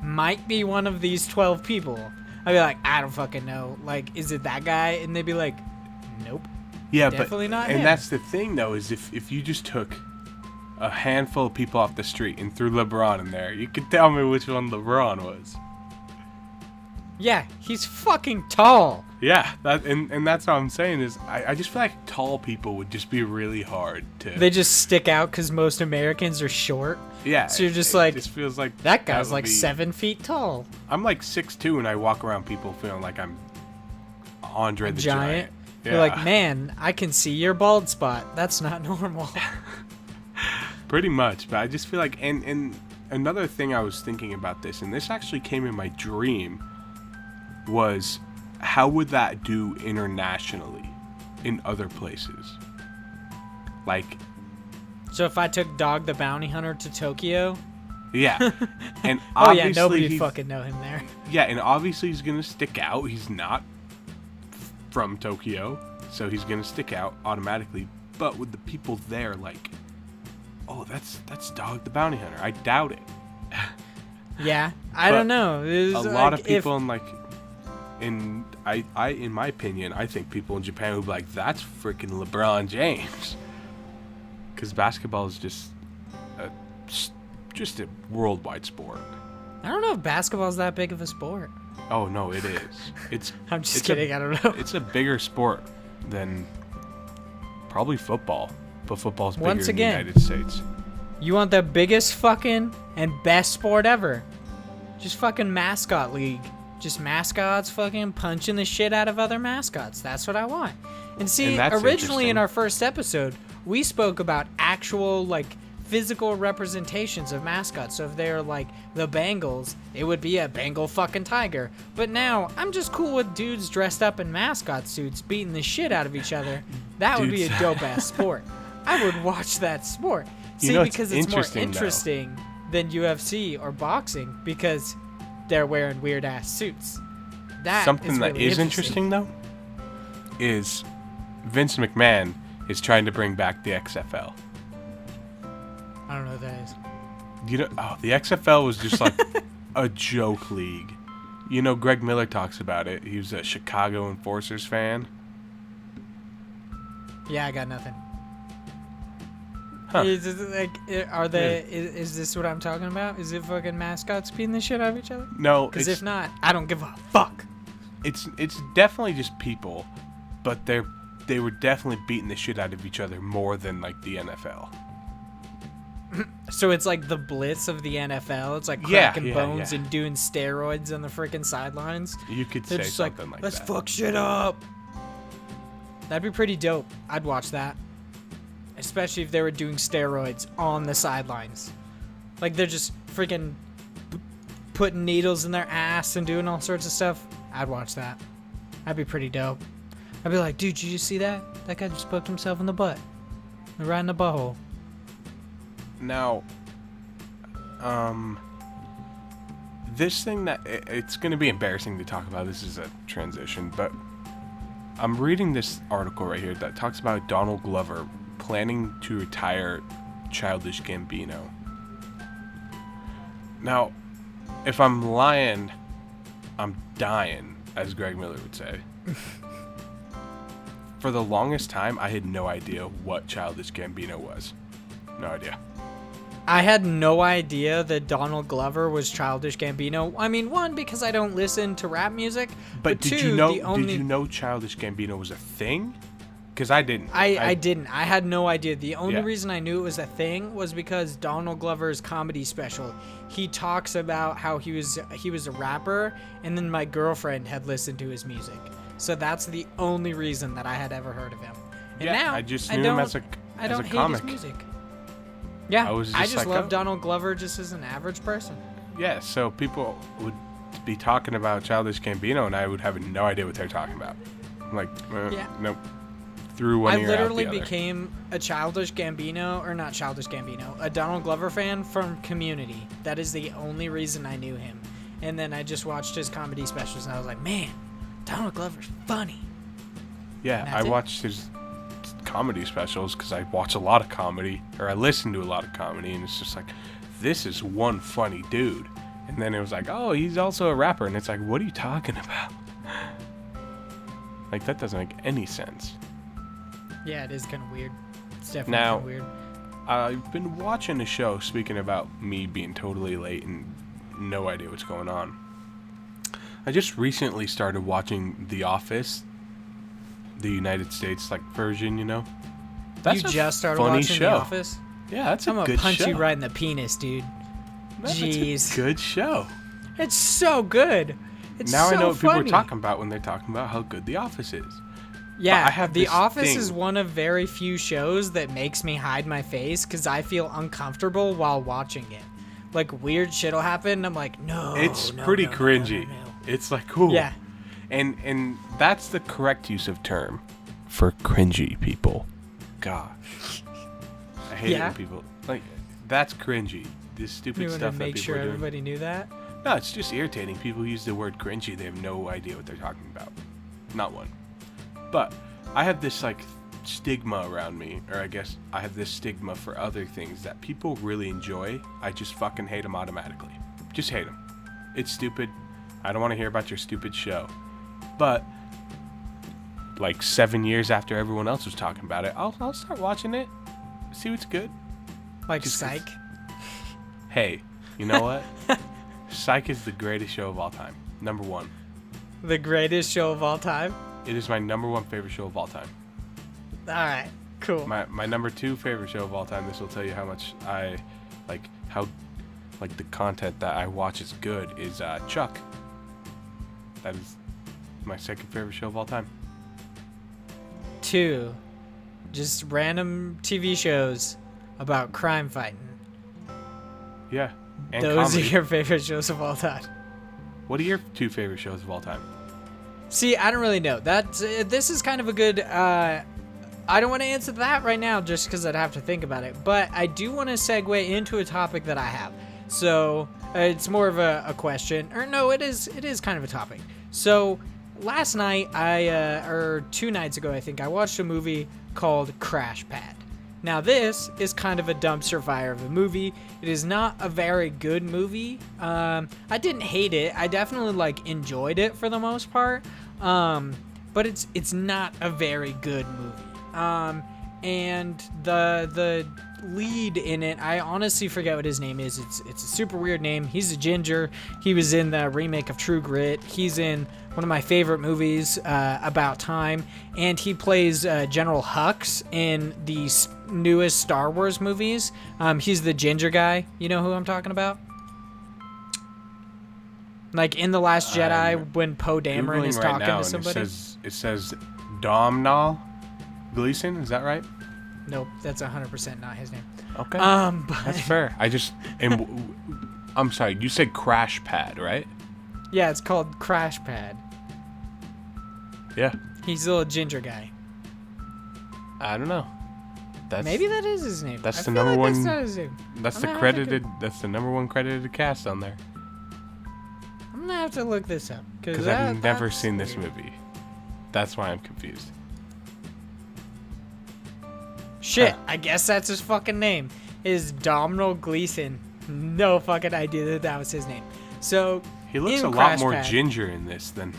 [SPEAKER 2] might be one of these 12 people. I'd be like, I don't fucking know. Like, is it that guy? And they'd be like, nope.
[SPEAKER 1] Yeah,
[SPEAKER 2] definitely not
[SPEAKER 1] him.
[SPEAKER 2] And
[SPEAKER 1] that's the thing, though, is if you just took a handful of people off the street and threw LeBron in there, you could tell me which one LeBron was.
[SPEAKER 2] Yeah, he's fucking tall.
[SPEAKER 1] Yeah, and that's what I'm saying is I just feel like tall people would just be really hard to...
[SPEAKER 2] They just stick out because most Americans are short.
[SPEAKER 1] Yeah.
[SPEAKER 2] So you're just like...
[SPEAKER 1] It just feels like...
[SPEAKER 2] That guy's like 7 feet tall.
[SPEAKER 1] I'm like 6'2", and I walk around people feeling like I'm Andre the Giant.
[SPEAKER 2] Yeah. You're like, man, I can see your bald spot. That's not normal.
[SPEAKER 1] Pretty much, but I just feel like... And another thing I was thinking about this, and this actually came in my dream, was how would that do internationally in other places? Like...
[SPEAKER 2] So if I took Dog the Bounty Hunter to Tokyo...
[SPEAKER 1] Yeah. And
[SPEAKER 2] oh yeah, nobody fucking know him there.
[SPEAKER 1] Yeah, and obviously he's going to stick out. He's not from Tokyo, so he's going to stick out automatically. But with the people there, like, oh, that's Dog the Bounty Hunter. I doubt it.
[SPEAKER 2] Yeah, I don't know.
[SPEAKER 1] A lot of people in my opinion, I think people in Japan would be like, that's freaking LeBron James. Because basketball is just a worldwide sport.
[SPEAKER 2] I don't know if basketball's that big of a sport.
[SPEAKER 1] Oh, no, it is.
[SPEAKER 2] I'm just kidding. I don't know.
[SPEAKER 1] It's a bigger sport than probably football. But football's bigger in the United States.
[SPEAKER 2] You want the biggest fucking and best sport ever. Just fucking mascot league. Just mascots fucking punching the shit out of other mascots. That's what I want. And see, originally in our first episode, we spoke about actual, like, physical representations of mascots. So if they're like the Bengals, it would be a Bengal fucking tiger. But now I'm just cool with dudes dressed up in mascot suits beating the shit out of each other. That would be a dope ass sport. I would watch that sport. See, because it's more interesting than UFC or boxing because they're wearing weird ass suits.
[SPEAKER 1] Something that is interesting though is Vince McMahon is trying to bring back the XFL.
[SPEAKER 2] I don't know what that is.
[SPEAKER 1] The XFL was just like a joke league. Greg Miller talks about it. He was a Chicago Enforcers fan.
[SPEAKER 2] Yeah, I got nothing.
[SPEAKER 1] Huh.
[SPEAKER 2] Is this what I'm talking about? Is it fucking mascots beating the shit out of each other?
[SPEAKER 1] No.
[SPEAKER 2] Because if not, I don't give a fuck.
[SPEAKER 1] It's definitely just people, but they were definitely beating the shit out of each other more than like the NFL.
[SPEAKER 2] So it's like the Blitz of the NFL. It's like cracking bones and doing steroids on the freaking sidelines.
[SPEAKER 1] You could say something like that.
[SPEAKER 2] Let's fuck shit up. That'd be pretty dope. I'd watch that. Especially if they were doing steroids on the sidelines. Like they're just freaking putting needles in their ass and doing all sorts of stuff. I'd watch that. That'd be pretty dope. I'd be like, dude, did you see that? That guy just poked himself in the butt. Right in the butthole.
[SPEAKER 1] Now, this thing that it's going to be embarrassing to talk about. This is a transition, but I'm reading this article right here that talks about Donald Glover planning to retire Childish Gambino. Now, if I'm lying, I'm dying, as Greg Miller would say. For the longest time, I had no idea what Childish Gambino was. No idea.
[SPEAKER 2] I had no idea that Donald Glover was Childish Gambino. I mean, one, because I don't listen to rap music. But
[SPEAKER 1] did
[SPEAKER 2] two,
[SPEAKER 1] did you know Childish Gambino was a thing? Because I didn't.
[SPEAKER 2] I didn't. I had no idea. The only reason I knew it was a thing was because Donald Glover's comedy special. He talks about how he was a rapper, and then my girlfriend had listened to his music. So that's the only reason that I had ever heard of him. And now
[SPEAKER 1] I just knew him as a comic.
[SPEAKER 2] I don't hate his music. Yeah, I just
[SPEAKER 1] like,
[SPEAKER 2] love Donald Glover just as an average person.
[SPEAKER 1] Yeah, so people would be talking about Childish Gambino, and I would have no idea what they're talking about. I'm like, nope. Through one ear out the other.
[SPEAKER 2] I literally became a Childish Gambino, or not Childish Gambino, a Donald Glover fan from Community. That is the only reason I knew him. And then I just watched his comedy specials, and I was like, man, Donald Glover's funny.
[SPEAKER 1] Yeah, I watched his comedy specials because I watch a lot of comedy, or I listen to a lot of comedy, and it's just like, this is one funny dude. And then it was like, oh, he's also a rapper, and it's like, what are you talking about? Like, that doesn't make any sense.
[SPEAKER 2] Yeah, it is kind of weird. It's definitely kind of weird.
[SPEAKER 1] I've been watching a show, speaking about me being totally late and no idea what's going on. I just recently started watching The Office, the United States version, That's
[SPEAKER 2] you just started watching The Office?
[SPEAKER 1] Yeah, that's
[SPEAKER 2] I'm
[SPEAKER 1] a good show.
[SPEAKER 2] I'm gonna punch you right in the penis, dude. Jeez.
[SPEAKER 1] That's a good show.
[SPEAKER 2] It's so good. It's
[SPEAKER 1] now
[SPEAKER 2] so
[SPEAKER 1] I know what
[SPEAKER 2] funny.
[SPEAKER 1] people are talking about when they're talking about how good The Office is.
[SPEAKER 2] Yeah, The Office is one of very few shows that makes me hide my face because I feel uncomfortable while watching it. Like, weird shit will happen, and I'm like, no.
[SPEAKER 1] It's pretty cringy.
[SPEAKER 2] No.
[SPEAKER 1] It's like, cool.
[SPEAKER 2] Yeah.
[SPEAKER 1] And that's the correct use of term for cringy people. God. I hate it when people... Like, that's cringy. This stupid stuff that people are doing.
[SPEAKER 2] Make sure everybody knew that?
[SPEAKER 1] No, it's just irritating. People use the word cringy. They have no idea what they're talking about. Not one. But I have this stigma around me, or I guess I have this stigma for other things that people really enjoy. I just fucking hate them automatically. Just hate them. It's stupid. I don't want to hear about your stupid show. But 7 years after everyone else was talking about it, I'll start watching it. See what's good.
[SPEAKER 2] Like Psych.
[SPEAKER 1] Hey, you know what? Psych is the greatest show of all time. Number one.
[SPEAKER 2] The greatest show of all time?
[SPEAKER 1] It is my number one favorite show of all time.
[SPEAKER 2] All right, cool.
[SPEAKER 1] My number two favorite show of all time. This will tell you how much I how the content that I watch is good. Is Chuck. That is my second favorite show of all time.
[SPEAKER 2] 2, just random TV shows. about crime fighting.
[SPEAKER 1] Yeah. And
[SPEAKER 2] Those
[SPEAKER 1] comedy.
[SPEAKER 2] are your favorite shows of all time.
[SPEAKER 1] What are your 2 favorite shows of all time?
[SPEAKER 2] See, I don't really know. This is kind of a good. I don't want to answer that right now, just because I'd have to think about it. But I do want to segue into a topic that I have. So it's more of a question, or no, it is kind of a topic. So last night, or 2 nights ago, I think I watched a movie called Crash Pad. Now this is kind of a dumpster fire of a movie. It is not a very good movie. I didn't hate it. I definitely enjoyed it for the most part. But it's not a very good movie. And the lead in it, I honestly forget what his name is. It's a super weird name. He's a ginger. He was in the remake of True Grit. He's in one of my favorite movies, About Time, and he plays General Hux in the newest Star Wars movies. He's the ginger guy. You know who I'm talking about? Like in The Last Jedi, when Poe Dameron is talking to somebody.
[SPEAKER 1] It says Domhnall Gleeson. Is that right?
[SPEAKER 2] Nope, that's 100% not his name.
[SPEAKER 1] Okay.
[SPEAKER 2] But
[SPEAKER 1] That's fair. I'm sorry. You said Crash Pad, right?
[SPEAKER 2] yeah, it's called Crash Pad.
[SPEAKER 1] Yeah.
[SPEAKER 2] He's a little ginger guy.
[SPEAKER 1] I don't know.
[SPEAKER 2] Maybe that is his name.
[SPEAKER 1] That's
[SPEAKER 2] I
[SPEAKER 1] the
[SPEAKER 2] feel
[SPEAKER 1] number
[SPEAKER 2] like
[SPEAKER 1] one.
[SPEAKER 2] That's not his name.
[SPEAKER 1] That's
[SPEAKER 2] I'm
[SPEAKER 1] the
[SPEAKER 2] gonna have
[SPEAKER 1] credited. That's the number 1 credited cast on there.
[SPEAKER 2] I'm gonna have to look this up
[SPEAKER 1] Because I've never
[SPEAKER 2] that's
[SPEAKER 1] seen this
[SPEAKER 2] weird.
[SPEAKER 1] movie. That's why I'm confused.
[SPEAKER 2] Shit,
[SPEAKER 1] Huh.
[SPEAKER 2] I guess that's his fucking name. Is Domhnall Gleeson. No fucking idea that was his name. So
[SPEAKER 1] He looks
[SPEAKER 2] in
[SPEAKER 1] a lot
[SPEAKER 2] Crash
[SPEAKER 1] more
[SPEAKER 2] Pad,
[SPEAKER 1] ginger in this than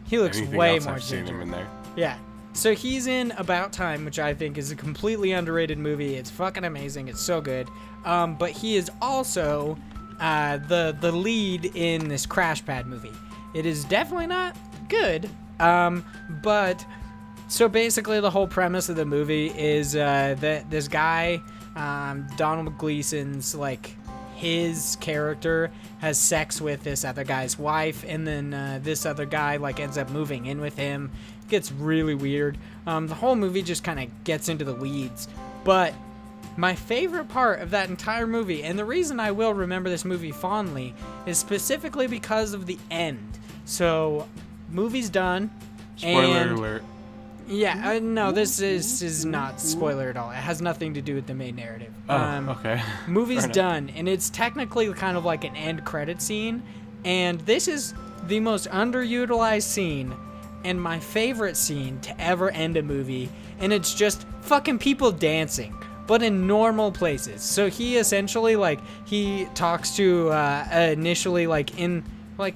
[SPEAKER 2] He looks
[SPEAKER 1] anything
[SPEAKER 2] way
[SPEAKER 1] else
[SPEAKER 2] more
[SPEAKER 1] I've seen
[SPEAKER 2] ginger.
[SPEAKER 1] him in there.
[SPEAKER 2] Yeah. So he's in About Time, which I think is a completely underrated movie. It's fucking amazing. It's so good. But he is also the lead in this Crash Pad movie. It is definitely not good. But so basically the whole premise of the movie is that this guy, Donald Gleason's his character has sex with this other guy's wife, and then this other guy ends up moving in with him. It gets really weird. The whole movie just kind of gets into the weeds. But my favorite part of that entire movie, and the reason I will remember this movie fondly, is specifically because of the end. So, movie's done.
[SPEAKER 1] Spoiler alert.
[SPEAKER 2] Yeah, no, this is not spoiler at all. It has nothing to do with the main narrative.
[SPEAKER 1] Okay.
[SPEAKER 2] Movie's
[SPEAKER 1] Fair enough.
[SPEAKER 2] done, and it's technically kind of like an end credit scene. And this is the most underutilized scene and my favorite scene to ever end a movie. And it's just fucking people dancing, but in normal places. So he essentially he talks to initially in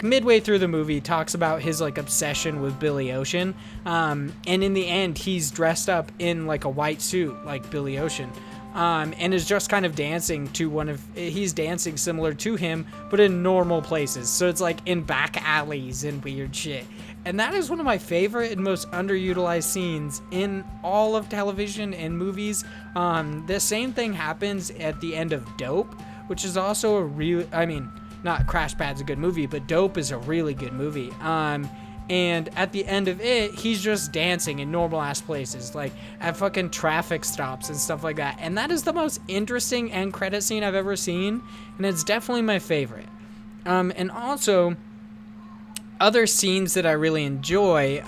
[SPEAKER 2] midway through the movie, talks about his obsession with Billy Ocean, and in the end he's dressed up in a white suit like Billy Ocean, and is just kind of dancing to he's dancing similar to him but in normal places, so it's in back alleys and weird shit. And that is one of my favorite and most underutilized scenes in all of television and movies. The same thing happens at the end of Dope, which is also not Crash Pad's a good movie, but Dope is a really good movie. And at the end of it, he's just dancing in normal ass places, at fucking traffic stops and stuff like that. And that is the most interesting end credit scene I've ever seen, and it's definitely my favorite. And also, other scenes that I really enjoy,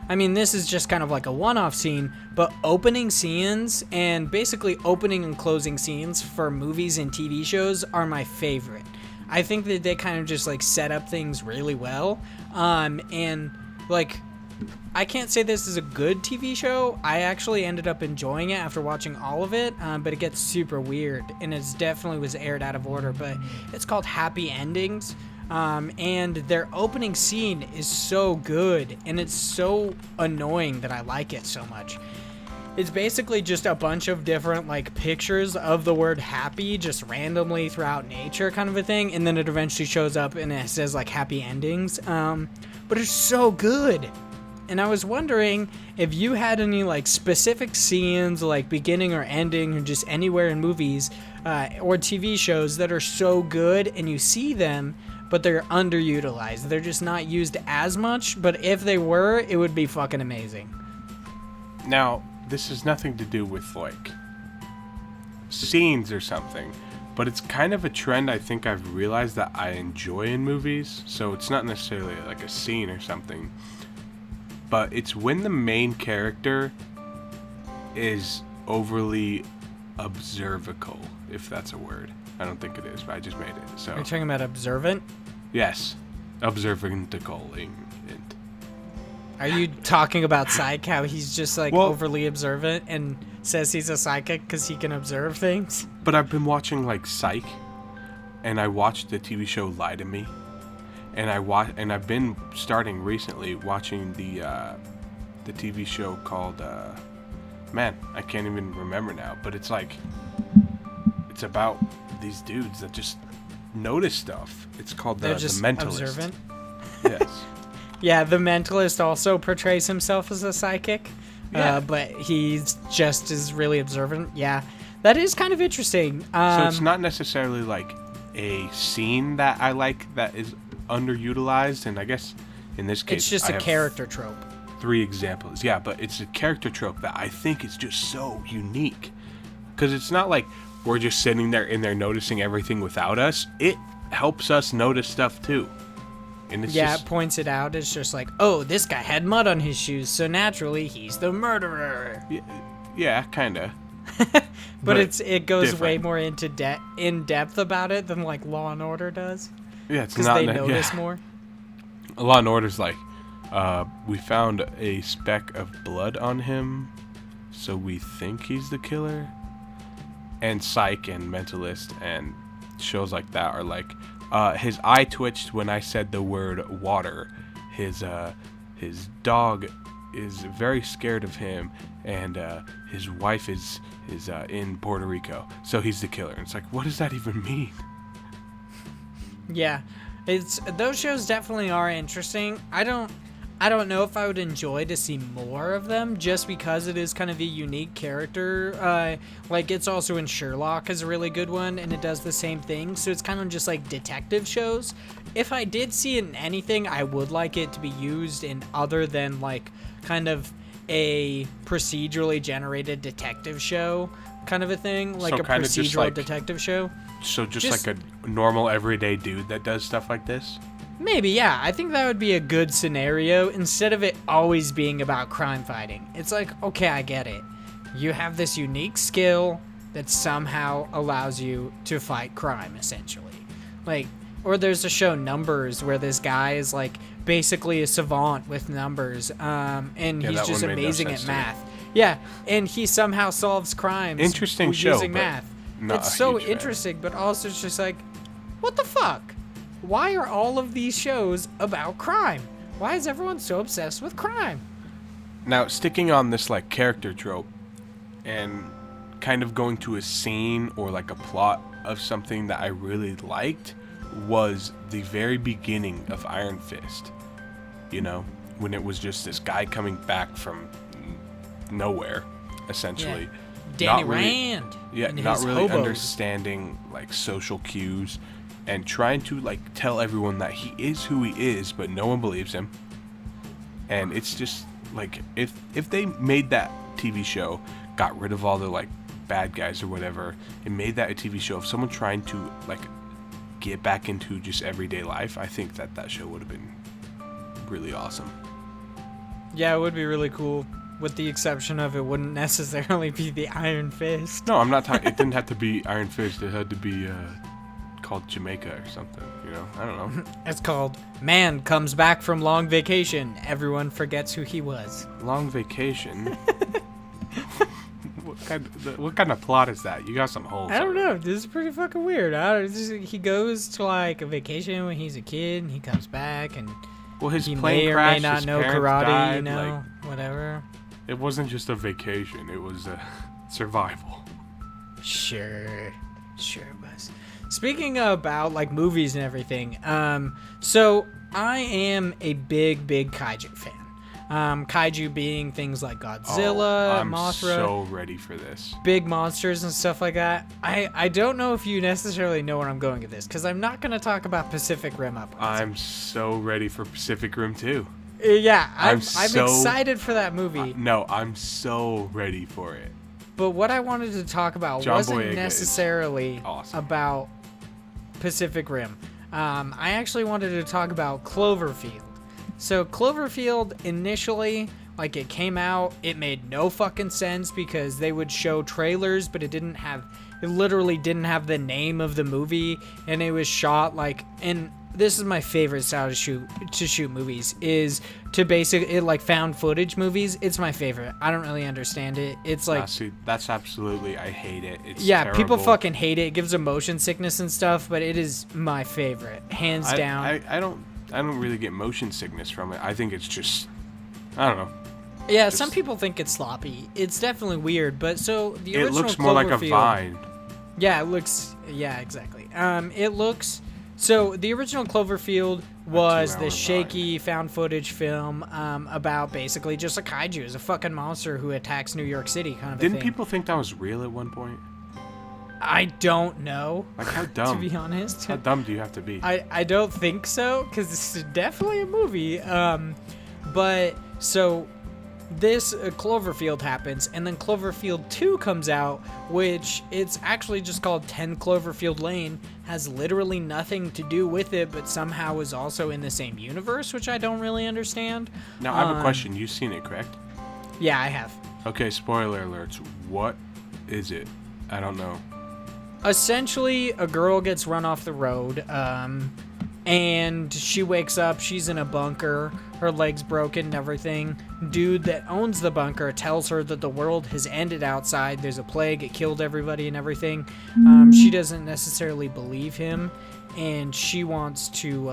[SPEAKER 2] this is just kind of a one-off scene, but opening scenes and basically opening and closing scenes for movies and TV shows are my favorite. I think that they kind of just set up things really well. And I can't say this is a good TV show. I actually ended up enjoying it after watching all of it, but it gets super weird, and it definitely was aired out of order. But it's called Happy Endings, and their opening scene is so good, and it's so annoying that I like it so much. It's basically just a bunch of different pictures of the word happy just randomly throughout nature kind of a thing, and then it eventually shows up and it says happy endings. But it's so good. And I was wondering if you had any specific scenes beginning or ending or just anywhere in movies or TV shows that are so good and you see them but they're underutilized. They're just not used as much, but if they were, it would be fucking amazing.
[SPEAKER 1] Now, this has nothing to do with scenes or something. But it's kind of a trend I think I've realized that I enjoy in movies. So it's not necessarily like a scene or something. But it's when the main character is overly observical, if that's a word. I don't think it is, but I just made it. So
[SPEAKER 2] Are you talking about observant?
[SPEAKER 1] yes, observantical.
[SPEAKER 2] Are you talking about Psych, how he's just like
[SPEAKER 1] Well-
[SPEAKER 2] overly observant and says he's a psychic because he can observe things?
[SPEAKER 1] But I've been watching like Psych, and I watched the TV show Lie to Me, and I've been starting recently watching the TV show called man, I can't even remember now, but it's like it's about these dudes that just notice stuff. It's called
[SPEAKER 2] They're
[SPEAKER 1] the
[SPEAKER 2] just
[SPEAKER 1] Mentalist.
[SPEAKER 2] observant.
[SPEAKER 1] Yes.
[SPEAKER 2] Yeah, the Mentalist also portrays himself as a psychic,
[SPEAKER 1] Yeah.
[SPEAKER 2] but he's just as really observant. Yeah, that is kind of interesting.
[SPEAKER 1] So it's not necessarily like a scene that I like that is underutilized, and I guess in this case
[SPEAKER 2] it's just
[SPEAKER 1] I
[SPEAKER 2] a
[SPEAKER 1] have
[SPEAKER 2] character trope.
[SPEAKER 1] 3 examples. Yeah, but it's a character trope that I think is just so unique. Because it's not like we're just sitting there and they're noticing everything without us. It helps us notice stuff too. And it's
[SPEAKER 2] Yeah,
[SPEAKER 1] just,
[SPEAKER 2] it points it out. It's just like, oh, this guy had mud on his shoes, so naturally he's the murderer.
[SPEAKER 1] yeah, kind of.
[SPEAKER 2] But it goes
[SPEAKER 1] different.
[SPEAKER 2] way more into in depth about it than like Law and Order does,
[SPEAKER 1] Yeah, it's
[SPEAKER 2] because
[SPEAKER 1] not.
[SPEAKER 2] they notice more.
[SPEAKER 1] Law and Order's like, we found a speck of blood on him, so we think he's the killer. And Psych and Mentalist and shows like that are like, his eye twitched when I said the word water. His dog is very scared of him, and his wife is in Puerto Rico, so he's the killer. And it's like, what does that even mean?
[SPEAKER 2] Yeah, those shows definitely are interesting. I don't know if I would enjoy to see more of them, just because it is kind of a unique character. Like, it's also in Sherlock is a really good one, and it does the same thing. So it's kind of just like detective shows. If I did see it in anything, I would like it to be used in other than like kind of a procedurally generated detective show kind of a thing, like
[SPEAKER 1] So
[SPEAKER 2] a
[SPEAKER 1] kinda just
[SPEAKER 2] procedural
[SPEAKER 1] like-
[SPEAKER 2] detective show.
[SPEAKER 1] So just
[SPEAKER 2] Just-
[SPEAKER 1] like a normal everyday dude that does stuff like this?
[SPEAKER 2] Maybe, yeah. I think that would be a good scenario instead of it always being about crime fighting. It's like, okay, I get it. You have this unique skill that somehow allows you to fight crime, essentially. Like, or there's a show Numbers where this guy is like basically a savant with numbers, and
[SPEAKER 1] Yeah,
[SPEAKER 2] he's
[SPEAKER 1] that
[SPEAKER 2] just
[SPEAKER 1] one made no
[SPEAKER 2] amazing
[SPEAKER 1] sense
[SPEAKER 2] at
[SPEAKER 1] to me.
[SPEAKER 2] math. Yeah, and he somehow solves crimes
[SPEAKER 1] Interesting show,
[SPEAKER 2] using
[SPEAKER 1] but
[SPEAKER 2] math.
[SPEAKER 1] not
[SPEAKER 2] It's
[SPEAKER 1] a
[SPEAKER 2] so
[SPEAKER 1] huge fan.
[SPEAKER 2] interesting, but also it's just like, what the fuck? Why are all of these shows about crime? Why is everyone so obsessed with crime?
[SPEAKER 1] Now, sticking on this like character trope and kind of going to a scene or like a plot of something that I really liked was the very beginning of Iron Fist. You know, when it was just this guy coming back from nowhere, essentially.
[SPEAKER 2] Danny
[SPEAKER 1] Not really-
[SPEAKER 2] Rand.
[SPEAKER 1] Yeah,
[SPEAKER 2] and
[SPEAKER 1] not
[SPEAKER 2] his
[SPEAKER 1] really
[SPEAKER 2] hobos.
[SPEAKER 1] understanding like social cues and trying to like tell everyone that he is who he is, but no one believes him. And it's just like if they made that TV show, got rid of all the like bad guys or whatever, and made that a TV show of someone trying to like get back into just everyday life, I think that show would have been really awesome.
[SPEAKER 2] Yeah, it would be really cool. With the exception of it wouldn't necessarily be the Iron Fist.
[SPEAKER 1] No, I'm not talking. It didn't have to be Iron Fist. It had to be called Jamaica or something. You know, I don't know.
[SPEAKER 2] It's called Man Comes Back from Long Vacation. Everyone forgets who he was.
[SPEAKER 1] Long vacation. What kind of plot is that? You got some holes.
[SPEAKER 2] I don't know. This is pretty fucking weird. He goes to like a vacation when he's a kid, and he comes back, and
[SPEAKER 1] Well, his
[SPEAKER 2] he
[SPEAKER 1] plane
[SPEAKER 2] may or
[SPEAKER 1] crashed.
[SPEAKER 2] may not
[SPEAKER 1] his
[SPEAKER 2] know
[SPEAKER 1] parents
[SPEAKER 2] karate.
[SPEAKER 1] died,
[SPEAKER 2] You know, whatever.
[SPEAKER 1] like, it wasn't just a vacation. It was a survival.
[SPEAKER 2] Sure it was. Speaking about like movies and everything, so I am a big kaiju fan. Kaiju being things like Godzilla,
[SPEAKER 1] I'm
[SPEAKER 2] Mothra,
[SPEAKER 1] so ready for this.
[SPEAKER 2] big monsters and stuff like that. I don't know if you necessarily know where I'm going with this, because I'm not going to talk about Pacific Rim upwards.
[SPEAKER 1] I'm so ready for Pacific Rim 2.
[SPEAKER 2] Yeah, I'm
[SPEAKER 1] I'm so-
[SPEAKER 2] excited for that movie.
[SPEAKER 1] No, I'm so ready for it.
[SPEAKER 2] But what I wanted to talk about
[SPEAKER 1] John
[SPEAKER 2] wasn't
[SPEAKER 1] Boyega is
[SPEAKER 2] necessarily
[SPEAKER 1] awesome.
[SPEAKER 2] about Pacific Rim. I actually wanted to talk about Cloverfield. So Cloverfield initially, like, it came out, it made no fucking sense because they would show trailers, but it literally didn't have the name of the movie, and it was shot like, and this is my favorite style to shoot movies, is to basically, like, found footage movies. It's my favorite. I don't really understand it. It's like,
[SPEAKER 1] See, that's absolutely, I hate it. It's
[SPEAKER 2] yeah,
[SPEAKER 1] terrible.
[SPEAKER 2] people fucking hate it. It gives them motion sickness and stuff, but it is my favorite, hands down.
[SPEAKER 1] I don't really get motion sickness from it. I think it's just, I don't know.
[SPEAKER 2] Yeah, some people think it's sloppy. It's definitely weird, but so the original
[SPEAKER 1] It looks more like a
[SPEAKER 2] Cloverfield-
[SPEAKER 1] vine.
[SPEAKER 2] Yeah, it looks. Yeah, exactly. It looks. So the original Cloverfield was
[SPEAKER 1] 2-hour
[SPEAKER 2] this shaky found footage film about basically just a kaiju, is a fucking monster who attacks New York City, kind of.
[SPEAKER 1] Didn't
[SPEAKER 2] a thing.
[SPEAKER 1] people think that was real at one point?
[SPEAKER 2] I don't know.
[SPEAKER 1] Like, how dumb?
[SPEAKER 2] To be honest,
[SPEAKER 1] How dumb do you have to be?
[SPEAKER 2] I don't think so, because this is definitely a movie. But so this Cloverfield happens, and then Cloverfield 2 comes out, which it's actually just called 10 Cloverfield Lane, has literally nothing to do with it, but somehow is also in the same universe, which I don't really understand.
[SPEAKER 1] Now, I have a question. You've seen it, correct?
[SPEAKER 2] Yeah, I have.
[SPEAKER 1] Okay, spoiler alerts. What is it? I don't know.
[SPEAKER 2] Essentially, a girl gets run off the road, and she wakes up, she's in a bunker, her leg's broken and everything. Dude that owns the bunker tells her that the world has ended outside, there's a plague, it killed everybody and everything. She doesn't necessarily believe him, and she wants to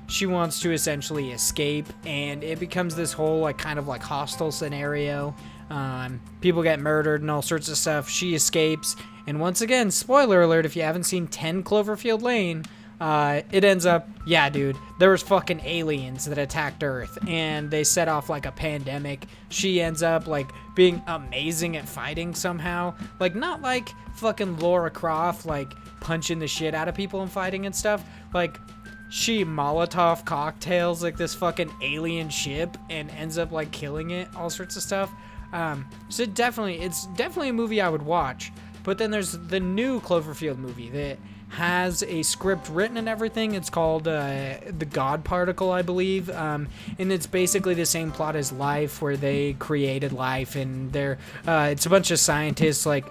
[SPEAKER 2] essentially escape, and it becomes this whole, like, kind of like hostile scenario. People get murdered and all sorts of stuff. She escapes, and once again, spoiler alert if you haven't seen 10 Cloverfield Lane, it ends up, yeah, dude, there was fucking aliens that attacked Earth, and they set off, like, a pandemic. She ends up, like, being amazing at fighting somehow. Like, not like fucking Laura Croft, like, punching the shit out of people and fighting and stuff. Like, she Molotov cocktails, like, this fucking alien ship and ends up, like, killing it, all sorts of stuff. So it's definitely a movie I would watch. But then there's the new Cloverfield movie that has a script written and everything. It's called The God Particle, I believe. And it's basically the same plot as Life, where they created life, and it's a bunch of scientists, like,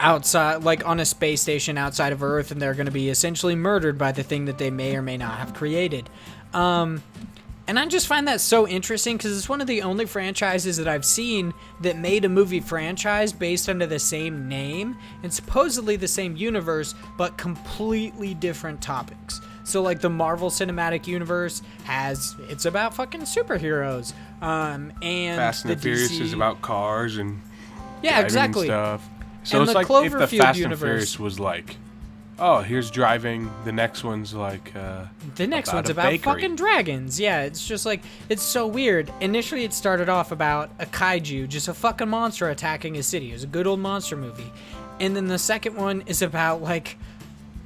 [SPEAKER 2] outside, like, on a space station outside of Earth, and they're going to be essentially murdered by the thing that they may or may not have created. And I just find that so interesting because it's one of the only franchises that I've seen that made a movie franchise based under the same name and supposedly the same universe, but completely different topics. So, like, the Marvel Cinematic Universe it's about fucking superheroes. And
[SPEAKER 1] Fast and the Furious is about cars and
[SPEAKER 2] yeah, exactly.
[SPEAKER 1] And stuff. So
[SPEAKER 2] And
[SPEAKER 1] it's
[SPEAKER 2] the
[SPEAKER 1] like if the
[SPEAKER 2] Cloverfield
[SPEAKER 1] Fast
[SPEAKER 2] universe-
[SPEAKER 1] and Furious was like, oh, here's driving. The next one's like,
[SPEAKER 2] the next one's
[SPEAKER 1] a
[SPEAKER 2] about
[SPEAKER 1] bakery.
[SPEAKER 2] fucking dragons. Yeah, it's just like, it's so weird. Initially, it started off about a kaiju, just a fucking monster attacking a city. It was a good old monster movie. And then the second one is about, like,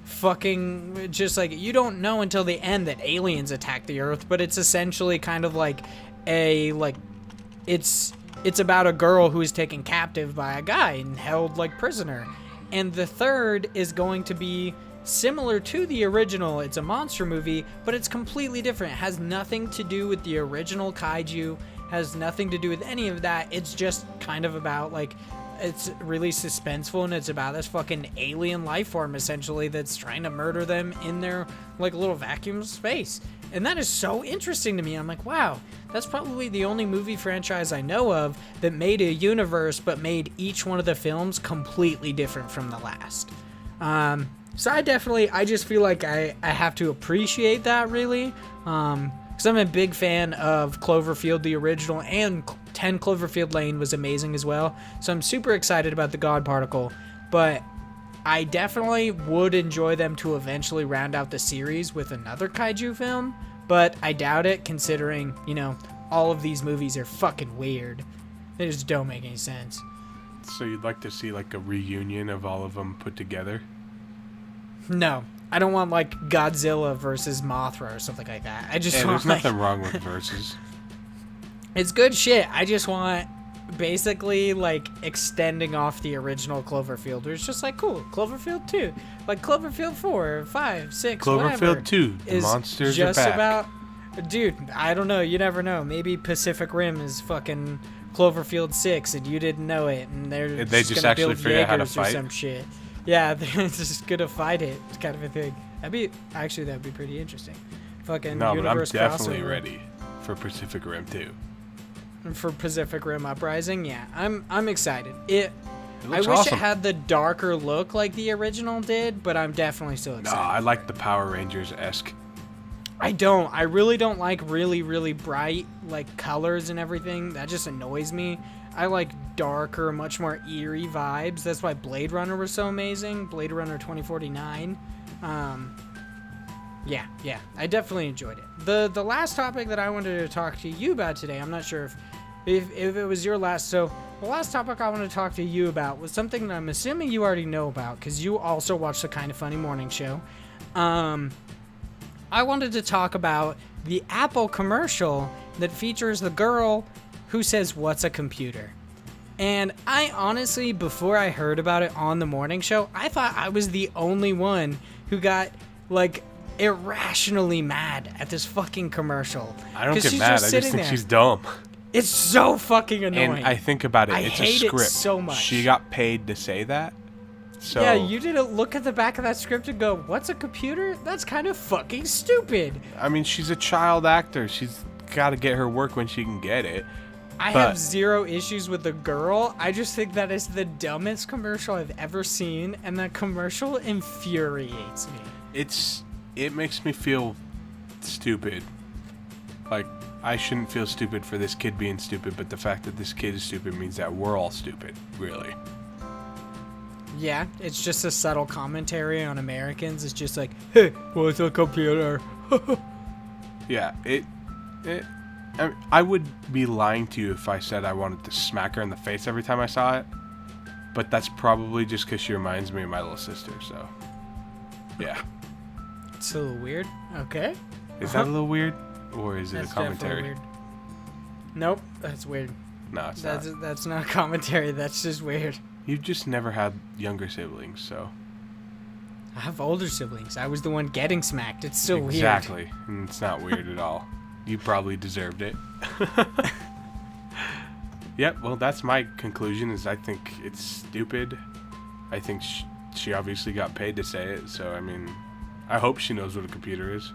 [SPEAKER 2] fucking, just like, you don't know until the end that aliens attack the Earth, but it's essentially kind of like it's about a girl who is taken captive by a guy and held, like, prisoner. And the third is going to be similar to the original. It's a monster movie, but it's completely different. It has nothing to do with the original kaiju, has nothing to do with any of that. It's just kind of about, like, it's really suspenseful, and it's about this fucking alien life form, essentially, that's trying to murder them in their, like, little vacuum space. And that is so interesting to me. I'm like, wow, that's probably the only movie franchise I know of that made a universe, but made each one of the films completely different from the last. So I just feel like I have to appreciate that, really. Because I'm a big fan of Cloverfield, the original, and 10 Cloverfield Lane was amazing as well. So I'm super excited about the God Particle. But I definitely would enjoy them to eventually round out the series with another kaiju film, but I doubt it, considering, you know, all of these movies are fucking weird. They just don't make any sense.
[SPEAKER 1] So you'd like to see, like, a reunion of all of them put together?
[SPEAKER 2] No, I don't want, like, Godzilla versus Mothra or something like that. I just want,
[SPEAKER 1] there's nothing wrong with verses.
[SPEAKER 2] It's good shit. I just want basically like extending off the original Cloverfield. It's just like, cool, Cloverfield 2, like Cloverfield 4, 5, 6, whatever.
[SPEAKER 1] Cloverfield 2, the
[SPEAKER 2] is
[SPEAKER 1] monsters
[SPEAKER 2] just
[SPEAKER 1] are back.
[SPEAKER 2] about, dude, I don't know, you never know. Maybe Pacific Rim is fucking Cloverfield 6 and you didn't know it, and they're
[SPEAKER 1] They just
[SPEAKER 2] gonna
[SPEAKER 1] actually
[SPEAKER 2] build
[SPEAKER 1] figure out how to
[SPEAKER 2] Jaegers or
[SPEAKER 1] fight?
[SPEAKER 2] some shit. Yeah, they're just gonna fight it, kind of a thing. That'd be pretty interesting. Fucking
[SPEAKER 1] No, but I'm
[SPEAKER 2] universe
[SPEAKER 1] definitely
[SPEAKER 2] crossover.
[SPEAKER 1] ready for Pacific Rim 2.
[SPEAKER 2] For Pacific Rim Uprising. Yeah, I'm excited. I
[SPEAKER 1] looks
[SPEAKER 2] wish
[SPEAKER 1] awesome.
[SPEAKER 2] it had the darker look like the original did, but I'm definitely still
[SPEAKER 1] No,
[SPEAKER 2] excited.
[SPEAKER 1] I like the Power Rangers-esque.
[SPEAKER 2] I really don't like really, really bright like colors and everything. That just annoys me. I like darker, much more eerie vibes. That's why Blade Runner was so amazing. Blade Runner 2049. Yeah, I definitely enjoyed it. The last topic that I wanted to talk to you about today, I'm not sure if it was your last. So the last topic I want to talk to you about was something that I'm assuming you already know about because you also watch the Kind of Funny morning show. I wanted to talk about the Apple commercial that features the girl who says, "What's a computer?" And I honestly, before I heard about it on the morning show, I thought I was the only one who got, like, irrationally mad at this fucking commercial.
[SPEAKER 1] I don't
[SPEAKER 2] 'Cause
[SPEAKER 1] get
[SPEAKER 2] she's
[SPEAKER 1] mad.
[SPEAKER 2] just
[SPEAKER 1] I just
[SPEAKER 2] sitting
[SPEAKER 1] think
[SPEAKER 2] there.
[SPEAKER 1] she's dumb.
[SPEAKER 2] It's so fucking annoying.
[SPEAKER 1] And I think about it.
[SPEAKER 2] I
[SPEAKER 1] It's
[SPEAKER 2] hate
[SPEAKER 1] a
[SPEAKER 2] it
[SPEAKER 1] script.
[SPEAKER 2] so much.
[SPEAKER 1] She got paid to say that. So
[SPEAKER 2] Yeah, you didn't look at the back of that script and go, "What's a computer?" That's kind of fucking stupid.
[SPEAKER 1] I mean, she's a child actor. She's got to get her work when she can get it.
[SPEAKER 2] I
[SPEAKER 1] But-
[SPEAKER 2] have zero issues with the girl. I just think that is the dumbest commercial I've ever seen, and that commercial infuriates me.
[SPEAKER 1] It makes me feel stupid. Like, I shouldn't feel stupid for this kid being stupid, but the fact that this kid is stupid means that we're all stupid, really.
[SPEAKER 2] Yeah, it's just a subtle commentary on Americans. It's just like, "Hey, what's a computer?"
[SPEAKER 1] Yeah, I would be lying to you if I said I wanted to smack her in the face every time I saw it, but that's probably just because she reminds me of my little sister, so, yeah.
[SPEAKER 2] It's a little weird. Okay.
[SPEAKER 1] Is that a little weird? Or is it
[SPEAKER 2] That's
[SPEAKER 1] a commentary?
[SPEAKER 2] definitely weird. Nope, that's weird.
[SPEAKER 1] No, it's not.
[SPEAKER 2] That's not a commentary. That's just weird.
[SPEAKER 1] You've just never had younger siblings, so.
[SPEAKER 2] I have older siblings. I was the one getting smacked. It's so weird.
[SPEAKER 1] Exactly. And it's not weird at all. You probably deserved it. Yep, well, that's my conclusion, is I think it's stupid. I think she obviously got paid to say it, so, I mean, I hope she knows what a computer is.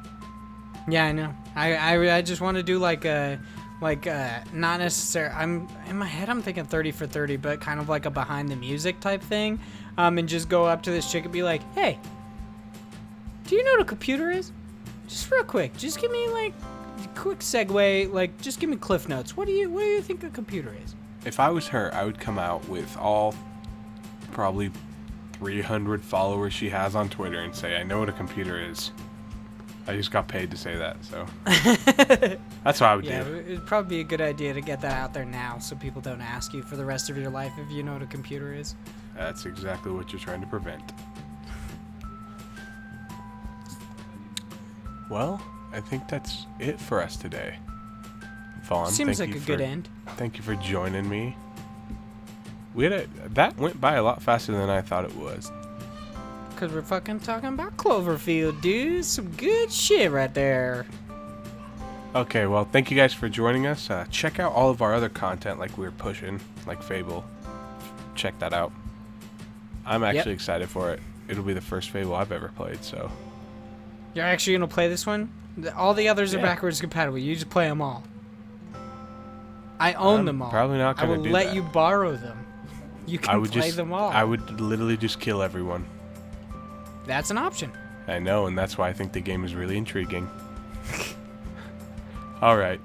[SPEAKER 2] Yeah, I know. I just want to do like not necessarily. I'm in my head. I'm thinking 30 for 30, but kind of like a behind the music type thing. And just go up to this chick and be like, "Hey, do you know what a computer is? Just real quick. Just give me like a quick segue. Like, just give me cliff notes. What do you think a computer is?"
[SPEAKER 1] If I was her, I would come out with all probably 300 followers she has on Twitter and say, "I know what a computer is. I just got paid to say that," so. That's what I would
[SPEAKER 2] Yeah,
[SPEAKER 1] do.
[SPEAKER 2] it'd probably be a good idea to get that out there now, so people don't ask you for the rest of your life if you know what a computer is.
[SPEAKER 1] That's exactly what you're trying to prevent. Well, I think that's it for us today. Vaughn,
[SPEAKER 2] Seems
[SPEAKER 1] thank
[SPEAKER 2] like
[SPEAKER 1] you
[SPEAKER 2] a good
[SPEAKER 1] for-
[SPEAKER 2] end.
[SPEAKER 1] Thank you for joining me. That went by a lot faster than I thought it was.
[SPEAKER 2] Because we're fucking talking about Cloverfield, dude. Some good shit right there.
[SPEAKER 1] Okay, well, thank you guys for joining us. Check out all of our other content like we're pushing, like Fable. Check that out. I'm actually excited for it. It'll be the first Fable I've ever played, so.
[SPEAKER 2] You're actually going to play this one? All the others are
[SPEAKER 1] Yeah.
[SPEAKER 2] backwards compatible. You just play them all. I own
[SPEAKER 1] I'm
[SPEAKER 2] them all.
[SPEAKER 1] probably not
[SPEAKER 2] I
[SPEAKER 1] gonna
[SPEAKER 2] will
[SPEAKER 1] do
[SPEAKER 2] let
[SPEAKER 1] that.
[SPEAKER 2] you borrow them. You
[SPEAKER 1] I
[SPEAKER 2] can
[SPEAKER 1] would
[SPEAKER 2] play them all.
[SPEAKER 1] I would literally just kill everyone.
[SPEAKER 2] That's an option.
[SPEAKER 1] I know, and that's why I think the game is really intriguing. All right.